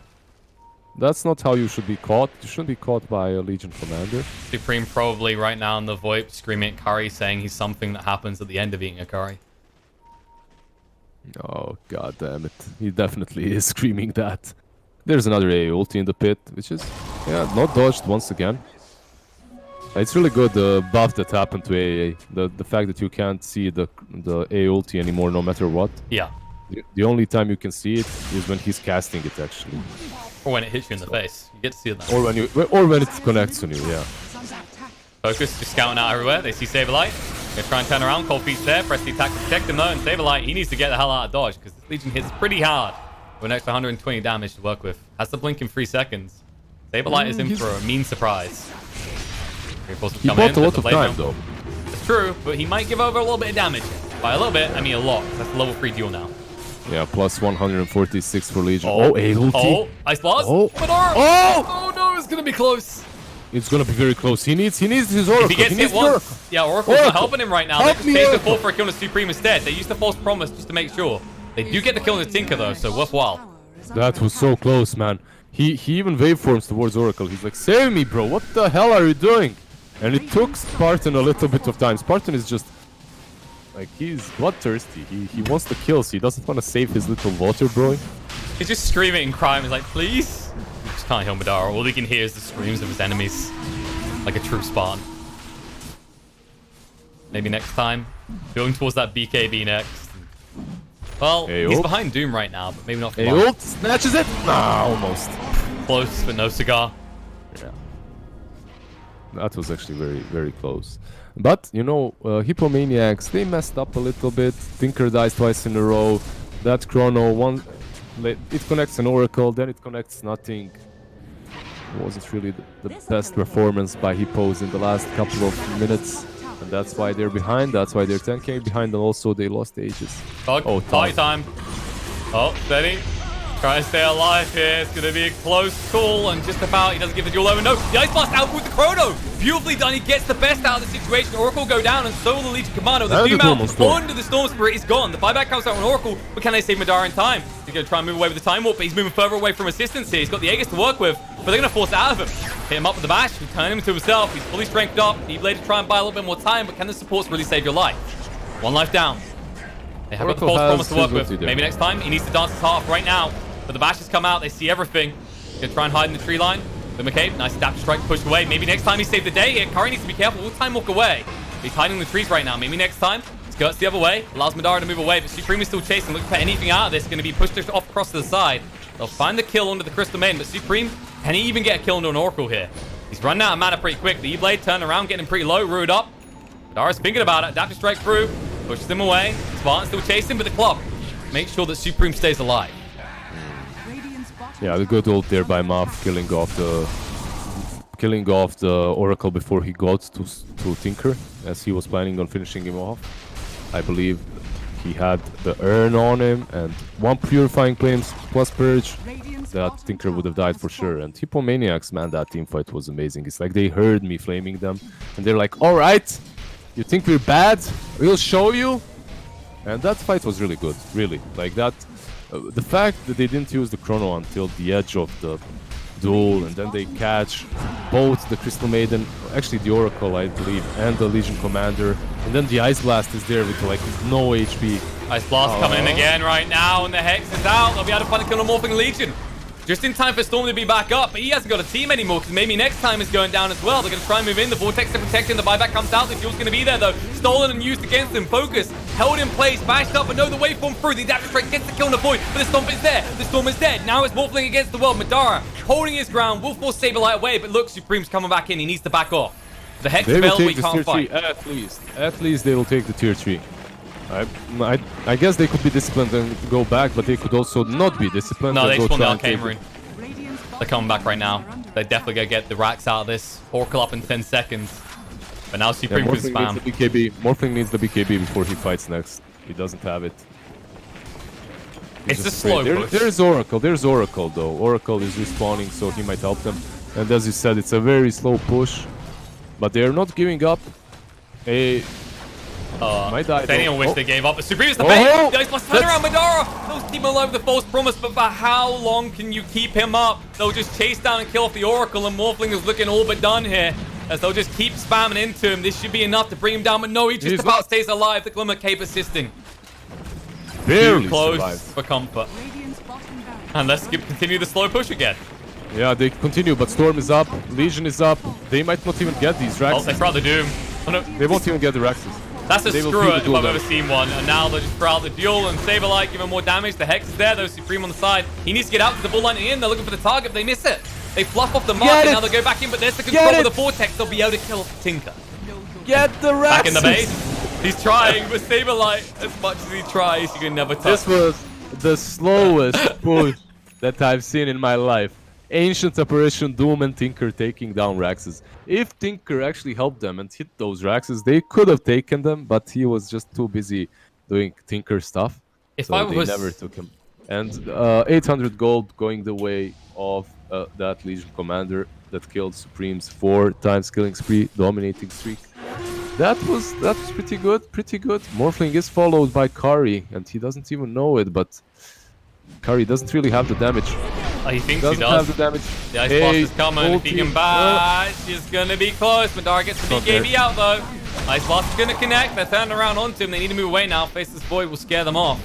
C: That's not how you should be caught. You shouldn't be caught by a Legion commander.
B: Supreme probably right now in the VoIP screaming at curry, saying he's something that happens at the end of eating a curry.
C: Oh god damn it. He definitely is screaming that. There's another AA ulti in the pit, which is, yeah, not dodged once again. It's really good, the buff that happened to AA. The fact that you can't see the AA ulti anymore no matter what.
B: Yeah.
C: The only time you can see it is when he's casting it, actually.
B: Or when it hits you in the face. You get to see it now.
C: Or when it connects on you, yeah.
B: Focus, just scouting out everywhere. They see Saberlight. Gonna try and turn around. Cold Feet's there. Press the attack to protect him though. And Saberlight, he needs to get the hell out of dodge because this Legion hits pretty hard with an extra 120 damage to work with. Has to blink in 3 seconds. Saberlight is in for a mean surprise.
C: He bought a lot of time though.
B: It's true, but he might give over a little bit of damage. By a little bit, I mean a lot. That's a level 3 duel now.
C: Yeah, plus 146 for Legion. Oh, A ulti.
B: Oh, Ice Blast.
C: Oh.
B: Madara. Oh no, it's gonna be close.
C: It's gonna be very close. He needs his Oracle.
B: If he gets hit once, yeah, Oracle's not helping him right now.
C: Help
B: They
C: me,
B: just chase the
C: Oracle.
B: fall for a kill on the Supreme instead. They used the false promise just to make sure. They do get the kill on the Tinker though, so worthwhile.
C: That was so close, man. He even waveforms towards Oracle. He's like, save me, bro. What the hell are you doing? And it took Spartan a little bit of time. Spartan is just like, he's bloodthirsty. He wants the kills. He doesn't want to save his little water boy.
B: He's just screaming and crying. He's like, please. He just can't heal Madara. All he can hear is the screams of his enemies. Like a true Spartan. Maybe next time. Going towards that BKB next. Well, he's behind Doom right now, but maybe not for long.
C: Ult snatches it. Nah, almost.
B: Close, but no cigar.
C: Yeah. That was actually very, very close. But, you know, Hippomaniacs, they messed up a little bit. Tinker dies twice in a row. That chrono, it connects an Oracle, then it connects nothing. It wasn't really the best performance by Hippos in the last couple of minutes. And that's why they're behind, that's why they're 10k behind, and also they lost Aegis.
B: Oh, party time. Oh, steady. Try to stay alive here. It's going to be a close call, and just about he doesn't give the duel over. No, the Ice Blast out with the chrono. Beautifully done. He gets the best out of the situation. Oracle go down, and so will the Legion Commando. The Doom out under the Storm Spirit is gone. The buyback comes out on Oracle, but can they save Madara in time? He's going to try and move away with the Time Warp, but he's moving further away from assistance here. He's got the Aegis to work with, but they're going to force it out of him. Hit him up with the bash, return him to himself. He's fully strengthened up. He played to try and buy a little bit more time, but can the supports really save your life? 1 life down. They have got the false promise to work with. Maybe next time he needs to dance his heart off right now. But the bashes come out, they see everything. Gonna try and hide in the tree line. But McCabe, nice adaptive strike, pushed away. Maybe next time he saved the day here. Curry needs to be careful. Will Time walk away? He's hiding in the trees right now. Maybe next time, skirts the other way, allows Madara to move away. But Supreme is still chasing, looking for anything out of this. Gonna be pushed off across to the side. They'll find the kill under the Crystal Maiden. But Supreme, can he even get a kill into an Oracle here? He's running out of mana pretty quick. The E-Blade turned around, getting him pretty low, rooted up. Madara's thinking about it. Adaptive strike through, pushes him away. Spartan's still chasing, but the clock makes sure that Supreme stays alive.
C: Yeah, the good ult there by Maf, killing off the Oracle before he got to Tinker, as he was planning on finishing him off. I believe he had the urn on him and 1 purifying flames plus purge. That Tinker would have died for sure. And Hippomaniacs, man, that team fight was amazing. It's like they heard me flaming them, and they're like, "All right, you think we're bad? We'll show you." And that fight was really good, really. Like that. The fact that they didn't use the chrono until the edge of the duel, and then they catch both the Crystal Maiden, actually the Oracle, I believe, and the Legion Commander, and then the Ice Blast is there with like no HP.
B: Ice Blast coming in again right now, and the Hex is out. They'll be able to find the kill on Morphing Legion. Just in time for Storm to be back up, but he hasn't got a team anymore, because maybe next time is going down as well. They're going to try and move in. The Vortex to protect him. The buyback comes out. The duel's going to be there, though. Stolen and used against him. Focus. Held in place. Bashed up, but no, the waveform through. The adaptive strike gets the kill in the void, but the Stomp is there. The Storm is dead. Now it's Morphling against the world. Madara holding his ground. Will force Saberlight away, but look, Supreme's coming back in. He needs to back off. The Hex available, he can't fight.
C: At least they will take the tier 3. I guess they could be disciplined and go back, but they could also not be disciplined.
B: No,
C: and
B: they
C: go
B: spawned the
C: try and
B: Arcane
C: take
B: Rune. They're coming back right now. They're definitely going to get the racks out of this. Oracle up in 10 seconds. But now Supreme can spam.
C: Needs the BKB. Morphling needs the BKB before he fights next. He doesn't have it.
B: It's a slow push.
C: There's Oracle. There's Oracle, though. Oracle is respawning, so he might help them. And as you said, it's a very slow push. But they're not giving up. Might die.
B: Daniel wish they gave up. But Supreme is the bait. Guys must turn around Madara. They'll keep him alive with the false promise, but for how long can you keep him up? They'll just chase down and kill off the Oracle, and Morphling is looking all but done here. As they'll just keep spamming into him. This should be enough to bring him down, but no, he just about stays alive. The Glimmer Cape assisting.
C: Barely
B: Too close
C: survived.
B: for comfort. And let's continue the slow push again.
C: Yeah, they continue, but Storm is up, Legion is up. They might not even get these Raxes.
B: Oh, they throw out the Doom. Oh, no.
C: They won't even get the Raxes.
B: That's a
C: They will
B: screw
C: feel
B: it
C: the
B: if I've
C: duel
B: ever seen one. And now they'll just throw out the duel and Saberlight give him more damage. The Hex is there, though. Supreme on the side. He needs to get out to the bull line in. They're looking for the target. They miss it. They fluff off the mark and now they'll go back in. But there's the control of the Vortex. They'll be able to kill Tinker.
C: Get the Raxes!
B: Back in the base. He's trying, but Saberlight, as much as he tries, you can never touch.
C: This was the slowest push that I've seen in my life. Ancient Apparition, Doom, and Tinker taking down Raxes. If Tinker actually helped them and hit those Raxes, they could have taken them, but he was just too busy doing Tinker stuff. So they never took him. And 800 gold going the way of that Legion Commander that killed Supreme's 4 times killing spree, dominating streak. That was pretty good, pretty good. Morphling is followed by Kari, and he doesn't even know it, but Kari doesn't really have the damage.
B: He thinks
C: Doesn't
B: he does.
C: have the damage.
B: The Ice Blast is coming. If he can bash, he's going to be close. Madara gets the BKB out, though. Ice Blast is going to connect. They're turning around onto him. They need to move away now. Faceless Void will scare them off.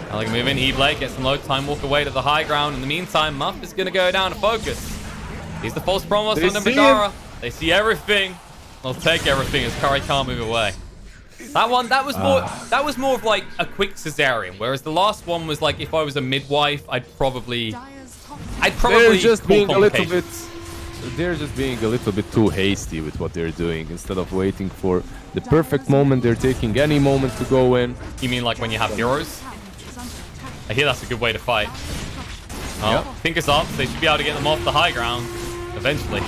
B: Now they can move in. E-Blade gets some low time. Walk away to the high ground. In the meantime, Muff is going to go down to focus. He's the false promise on the Madara. They see everything. They'll take everything as Kari can't move away. That was more of like a quick cesarean, whereas the last one was like if I was a midwife, I'd probably
C: they're just being a little bit too hasty with what they're doing. Instead of waiting for the perfect moment, they're taking any moment to go in.
B: You mean like when you have heroes? I hear that's a good way to fight. Oh, yep. Think it's up. They should be able to get them off the high ground eventually.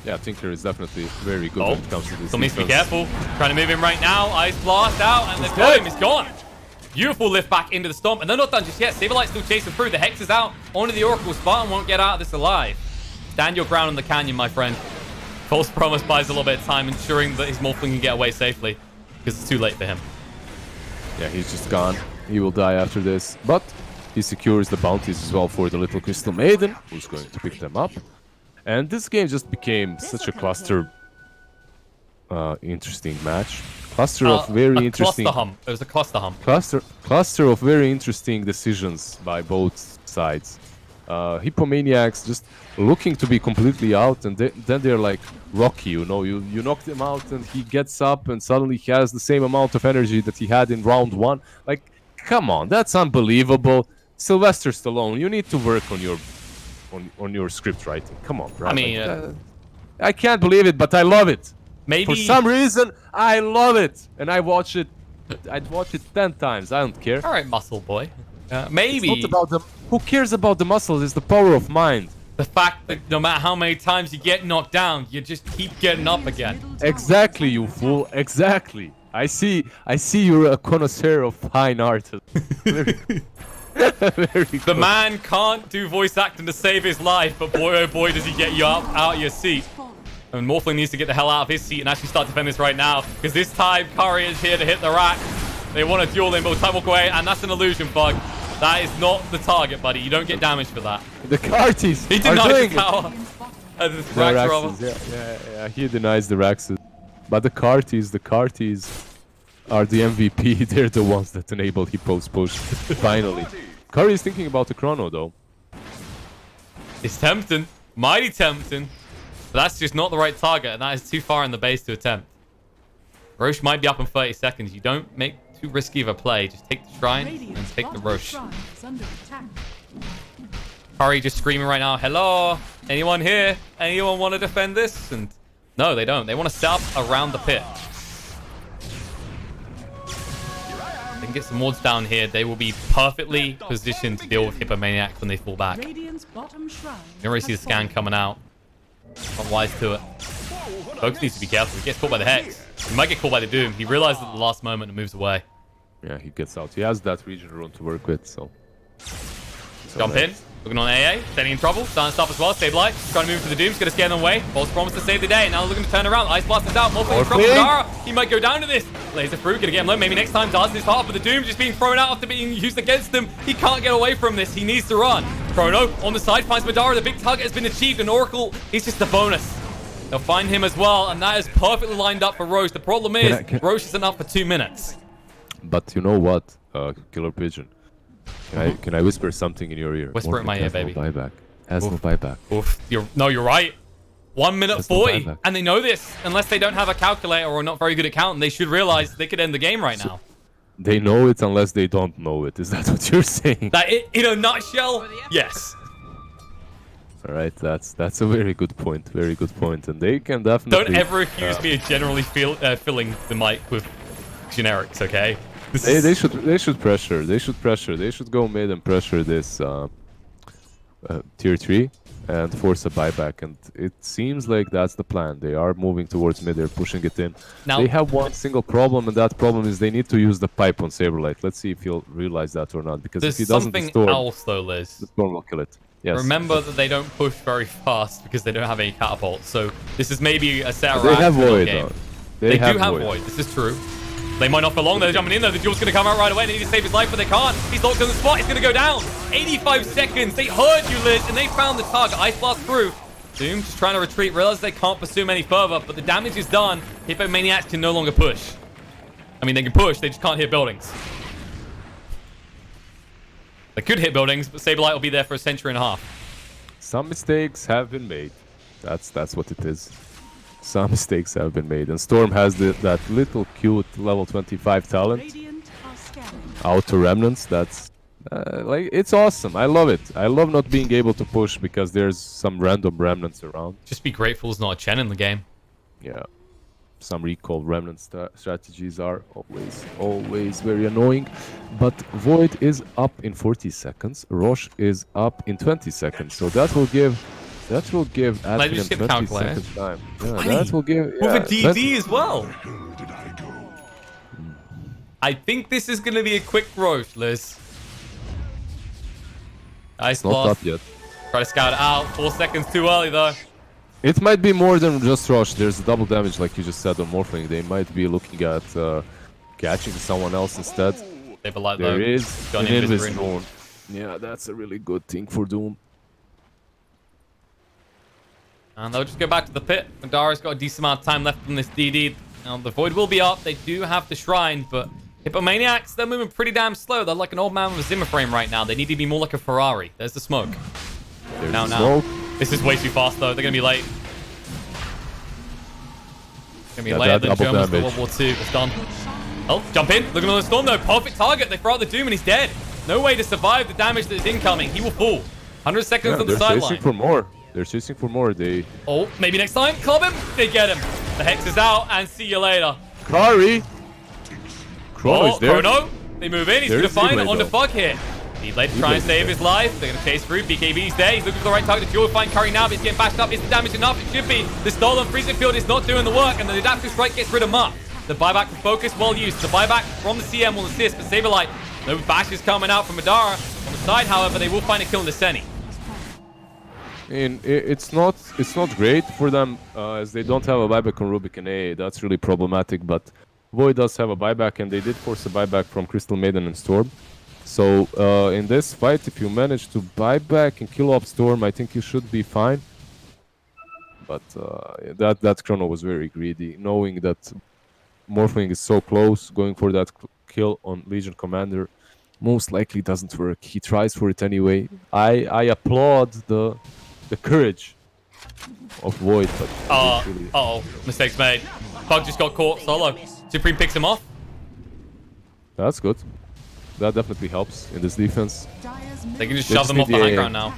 C: Yeah, Tinker is definitely very good when it comes to this.
B: Still needs to be careful. Trying to move him right now. Ice Blast out, and they've got him. He's gone. Beautiful lift back into the Stomp, and they're not done just yet. Saberlight's still chasing through. The Hex is out onto the Oracle. Spartan won't get out of this alive. Stand your ground in the canyon, my friend. False Promise buys a little bit of time, ensuring that his Morphling can get away safely, because it's too late for him.
C: Yeah, he's just gone. He will die after this, but he secures the bounties as well for the little Crystal Maiden, who's going to pick them up. And this game just became such a cluster, interesting match. Cluster of very interesting.
B: Cluster hump. It was a cluster hump.
C: Cluster of very interesting decisions by both sides. Hippomaniacs just looking to be completely out, and then they're like Rocky, you know. You knocked him out, and he gets up, and suddenly he has the same amount of energy that he had in round 1. Like, come on, that's unbelievable. Sylvester Stallone, you need to work on your script writing. Come on, bro.
B: I mean,
C: I can't believe it, but I love it.
B: Maybe
C: for some reason I love it, and I watch it. I'd watch it 10 times. I don't care.
B: All right, muscle boy. Maybe.
C: It's not about the. Who cares about the muscles? It's the power of mind.
B: The fact that no matter how many times you get knocked down, you just keep getting up again.
C: Exactly, you fool. Exactly. I see you're a connoisseur of fine art. Very
B: the man can't do voice acting to save his life, but boy oh boy does he get you out of your seat. And Morphling needs to get the hell out of his seat and actually start defending this right now, because this time Kari is here to hit the rack. They want to duel him, but we'll time walk away, and that's an illusion bug. That is not the target, buddy. You don't get damage for that.
C: The Karties.
B: He denies the tower.
C: Yeah, he denies the Raxes. But the Karties are the MVP. They're the ones that enable Hippo's push. Finally. Kari is thinking about the chrono, though.
B: It's tempting. Mighty tempting. But that's just not the right target, and that is too far in the base to attempt. Roche might be up in 30 seconds. You don't make too risky of a play. Just take the Shrine and take the Roche. Kari just screaming right now, hello? Anyone here? Anyone want to defend this? And no, they don't. They want to set up around the pit. They can get some wards down here. They will be perfectly positioned to deal with Hippomaniacs when they fall back. You
E: Radiant's bottom shrine
B: can already see the scan coming out. Not wise to it. Focus needs to be careful. He gets caught by the Hex. He might get caught by the Doom. He realizes at the last moment and moves away.
C: Yeah, he gets out. He has that region rune to work with, so...
B: Jump in. Looking on AA. Staying in trouble. Starting to stop as well. Stabilize. Trying to move to the Doom. He's going to scare them away. False promise to save the day. Now looking to turn around. Ice Blast is out. More in trouble. Dara. He might go down to this. Laser through. Going to get him low. Maybe next time does this half. But the Doom just being thrown out after being used against him. He can't get away from this. He needs to run. Chrono on the side finds Madara. The big target has been achieved. And Oracle is just a bonus. They'll find him as well. And that is perfectly lined up for Roche. The problem is Roche isn't up for 2 minutes.
C: But you know what, Killer Pigeon? Can I whisper something in your ear?
B: Whisper in my ear, baby.
C: Buyback. Has no buyback.
B: Oof. You're right. 1 minute 40. And they know this. Unless they don't have a calculator or are not very good at counting, they should realize they could end the game right now.
C: They know it unless they don't know it. Is that what you're saying?
B: That in a nutshell, yes.
C: All right, that's a very good point. Very good point. And they can definitely...
B: Don't ever accuse me of generally filling the mic with generics, okay?
C: They should pressure. They should pressure. They should go mid and pressure this tier 3 and force a buyback. And it seems like that's the plan. They are moving towards mid. They're pushing it in. Now, they have one single problem, and that problem is they need to use the pipe on Saberlight. Let's see if he'll realize that or not. Because if he doesn't, the Storm will kill it. Yes.
B: Remember that they don't push very fast because they don't have any catapults. So this is maybe a set
C: They have Void, though.
B: They do have Void. This is true. They might not for long. They're jumping in, though. The duel's going to come out right away. They need to save his life, but they can't. He's locked on the spot. He's going to go down. 85 seconds. They heard you, Liz, and they found the target. Ice Blast through. Doom just trying to retreat. Realize they can't pursue him any further, but the damage is done. Hippomaniacs can no longer push. I mean, they can push. They just can't hit buildings. They could hit buildings, but Saberlight will be there for a century and a half.
C: Some mistakes have been made. That's what it is. Some mistakes have been made. And Storm has that little cute level 25 talent. Auto Remnants. That's like, it's awesome. I love it. I love not being able to push because there's some random remnants around.
B: Just be grateful there's not a Chen in the game.
C: Yeah. Some recall remnant strategies are always very annoying. But Void is up in 40 seconds. Roche is up in 20 seconds. So that will give Adrian 20 seconds time. Yeah, that will give...
B: Yeah, with a DD as well. I think this is going to be a quick Roche, Liz. Ice
C: Blast. Not up yet.
B: Try to scout it out. 4 seconds too early, though.
C: It might be more than just Roche. There's double damage, like you just said, on Morphling. They might be looking at catching someone else instead. There is an Invis Drone. Yeah, that's a really good thing for Doom.
B: And they'll just go back to the pit. Madara's got a decent amount of time left in this DD. Now, the Void will be up. They do have the Shrine, but Hippomaniacs, they're moving pretty damn slow. They're like an old man with a Zimmer frame right now. They need to be more like a Ferrari. There's the smoke.
C: There's smoke.
B: This is way too fast, though. They're going to be late. Going to be later than Germans in World War II. It's done. Oh, jump in. Looking on the Storm, though. Perfect target. They throw out the Doom, and he's dead. No way to survive the damage that is incoming. He will fall. 100 seconds on the sideline.
C: They're chasing for more. They're chasing for more.
B: Oh, maybe next time. Club him. They get him. The Hex is out, and see you later.
C: Kari. Chrono's there.
B: Chrono. They move in. He's going to find it on the fuck hit. He'd like to try and save his life. They're going to chase through. BKB's there. He's looking for the right target. Duel find Curry now, but he's getting bashed up. Is the damage enough? It should be. The stolen freezing field is not doing the work, and the adaptive strike gets rid of Mutt. The buyback for focus, well used. The buyback from the CM will assist, but Saberlight, no bashes coming out from Madara. On the side, however, they will find a kill in the Seni.
C: And it's not great for them as they don't have a buyback on Rubik and A. That's really problematic, but Void does have a buyback, and they did force a buyback from Crystal Maiden and Storm. So in this fight, if you manage to buy back and kill off Storm, I think you should be fine. But that Chrono was very greedy, knowing that Morphling is so close. Going for that kill on Legion Commander most likely doesn't work. He tries for it anyway. I applaud the courage of Void, but
B: really... mistakes made. Bug just got caught solo. Supreme picks him off.
C: That's good. That definitely helps in this defense.
B: They can just shove them off the high ground now.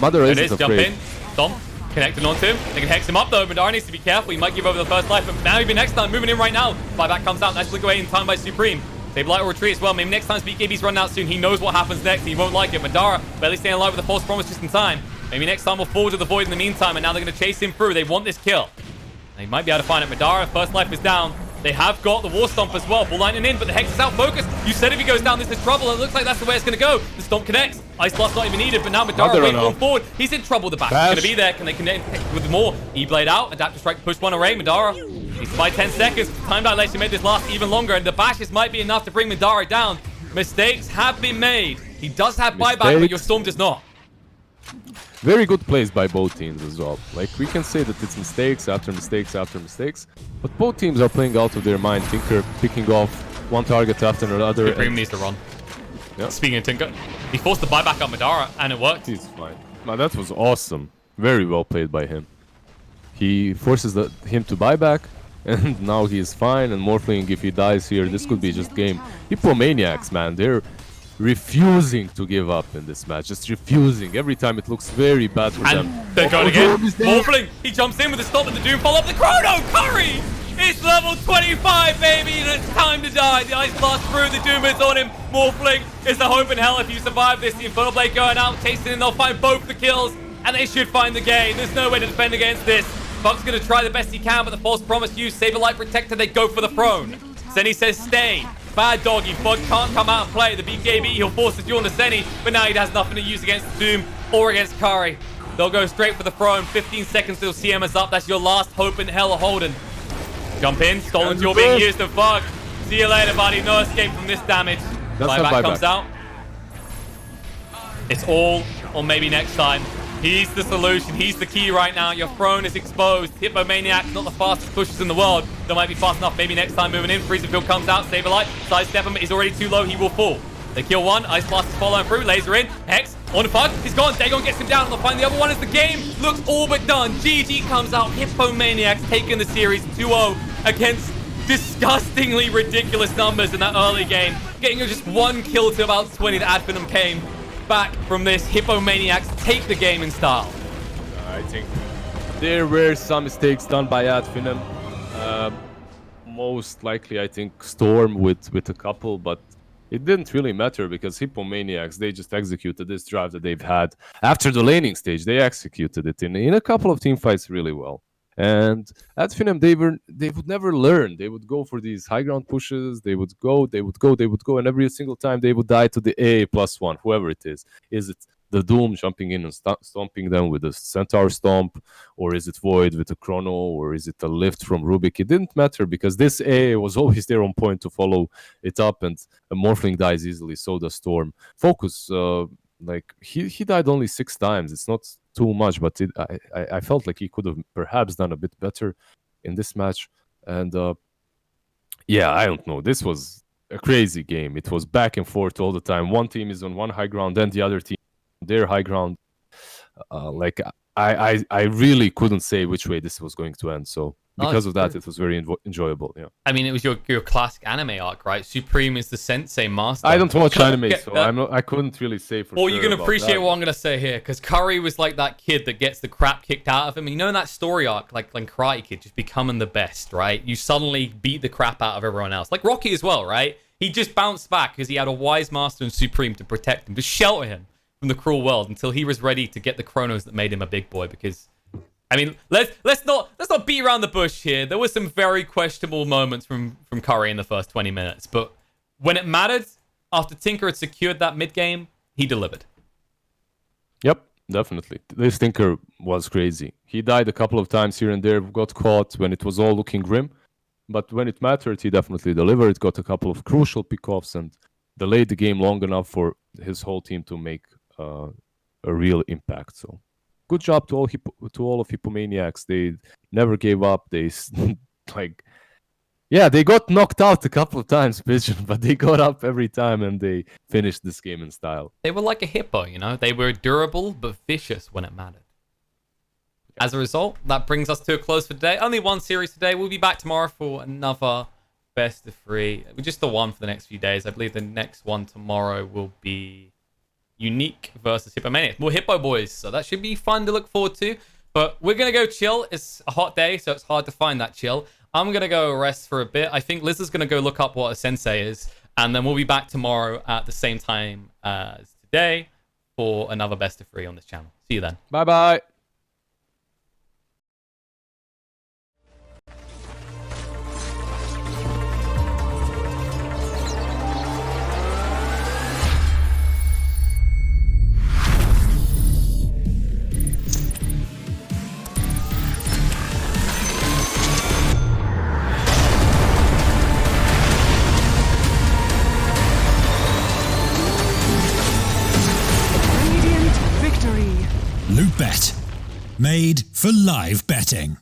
C: Mother
B: is afraid. Jump in. Dom connecting onto him. They can hex him up though. Madara needs to be careful. He might give over the first life, but now even next time moving in right now. Buyback comes out. Nice flick away in time by Supreme. Sableye will retreat as well. Maybe next time BKB's run out soon. He knows what happens next. He won't like it. Madara barely staying alive with the false promise just in time. Maybe next time we'll forward to the void in the meantime, and now they're going to chase him through. They want this kill. They might be able to find it. Madara, first life is down. They have got the War Stomp as well. Bull lightning in, but the Hex is out focused. You said if he goes down, this is trouble. And it looks like that's the way it's going to go. The Stomp connects. Ice Blast not even needed, but now Madara way going forward. He's in trouble. The back is going to be there. Can they connect with more? E-Blade out. Adaptive Strike push one array. Madara needs to buy 10 seconds. Time dilation made this last even longer, and the bashes might be enough to bring Madara down. Mistakes have been made. He does have buyback, but your Storm does not.
C: Very good plays by both teams as well. Like, we can say that it's mistakes after mistakes after mistakes, but both teams are playing out of their mind. Tinker picking off one target after another.
B: Supreme needs to run.
C: Yeah.
B: Speaking of Tinker, he forced the buyback on Madara, and it worked.
C: He's fine. Man, that was awesome. Very well played by him. He forces him to buy back, and now he is fine. And Morphling, if he dies here, this could be just game. Hippomaniacs, man, they're refusing to give up in this match. Just refusing. Every time it looks very bad for them.
B: They're going again. Morphling, he jumps in with the stop and the Doom follow up the Chrono. Curry! It's level 25, baby, and it's time to die. The Ice Blast through, the Doom is on him. Morphling is the hope in hell if you survive this. The Infernal Blade going out, chasing in, they'll find both the kills, and they should find the game. There's no way to defend against this. Buck's going to try the best he can, but the false promise used. Saberlight Protector, they go for the throne. Senny says stay. Bad doggy. Bug can't come out and play. The BKB, he'll force the duel on the Senny, but now he has nothing to use against the Doom or against Curry. They'll go straight for the throne. 15 seconds till CM is up. That's your last hope in hell, Holden. Jump in. Stolen duel being used to Bug. See you later, buddy. No escape from this damage. Buyback comes out. It's all, or maybe next time. He's the solution. He's the key right now. Your throne is exposed. Hippomaniacs, not the fastest pushers in the world. They might be fast enough. Maybe next time moving in. Freezer Field comes out. Saberlight. Sidestep him. He's already too low. He will fall. They kill one. Ice Blast is following through. Laser in. Hex on Fug. He's gone. Dagon gets him down. They'll find the other one as the game looks all but done. GG comes out. Hippomaniacs taking the series 2-0 against disgustingly ridiculous numbers in that early game. Getting just one kill to about 20 that Finem came back from this. Hippomaniacs take the game in style.
C: I think there were some mistakes done by Finem. Most likely, I think, Storm with a couple, but it didn't really matter because Hippomaniacs, they just executed this drive that they've had. After the laning stage, they executed it in a couple of team fights really well. And at Finem, they would never learn. They would go for these high ground pushes. They would go, and every single time they would die to the A +1, whoever it is. Is it the Doom jumping in and stomping them with a Centaur Stomp, or is it Void with a Chrono, or is it a lift from Rubik? It didn't matter because this A was always there on point to follow it up, and a Morphling dies easily, so does Storm. Focus, like he died only 6 times. It's not too much, but I felt like he could have perhaps done a bit better in this match. And yeah, I don't know. This was a crazy game. It was back and forth all the time. One team is on one high ground, then the other team their high ground. Like I really couldn't say which way this was going to end. So because of that, it was very enjoyable. Yeah.
B: I mean, it was your classic anime arc, right? Supreme is the sensei master.
C: I don't watch anime, so I couldn't really say for sure.
B: Well, you're gonna appreciate what I'm gonna say here, because Curry was like that kid that gets the crap kicked out of him. You know that story arc, like Karate Kid, just becoming the best, right? You suddenly beat the crap out of everyone else, like Rocky as well, right? He just bounced back because he had a wise master in Supreme to protect him, to shelter him from the cruel world until he was ready to get the chronos that made him a big boy. Because I mean, let's not beat around the bush here. There were some very questionable moments from Curry in the first 20 minutes, but when it mattered, after Tinker had secured that mid game, he delivered.
C: Yep, definitely. This Tinker was crazy. He died a couple of times here and there, got caught when it was all looking grim, but when it mattered, he definitely delivered. Got a couple of crucial pickoffs and delayed the game long enough for his whole team to make a real impact. So good job to all of Hippomaniacs. They never gave up. They they got knocked out a couple of times, Pigeon, but they got up every time and they finished this game in style.
B: They were like a hippo, you know? They were durable but vicious when it mattered. As a result, that brings us to a close for today. Only one series today. We'll be back tomorrow for another best of 3. Just the one for the next few days. I believe the next one tomorrow will be Unique versus Hippomaniacs. More Hippo boys, so that should be fun to look forward to. But we're going to go chill. It's a hot day, so it's hard to find that chill. I'm going to go rest for a bit. I think Liz is going to go look up what a sensei is. And then we'll be back tomorrow at the same time as today for another best of 3 on this channel. See you then.
C: Bye-bye.
E: Radiant victory.
A: LOOT.BET. Made for live betting.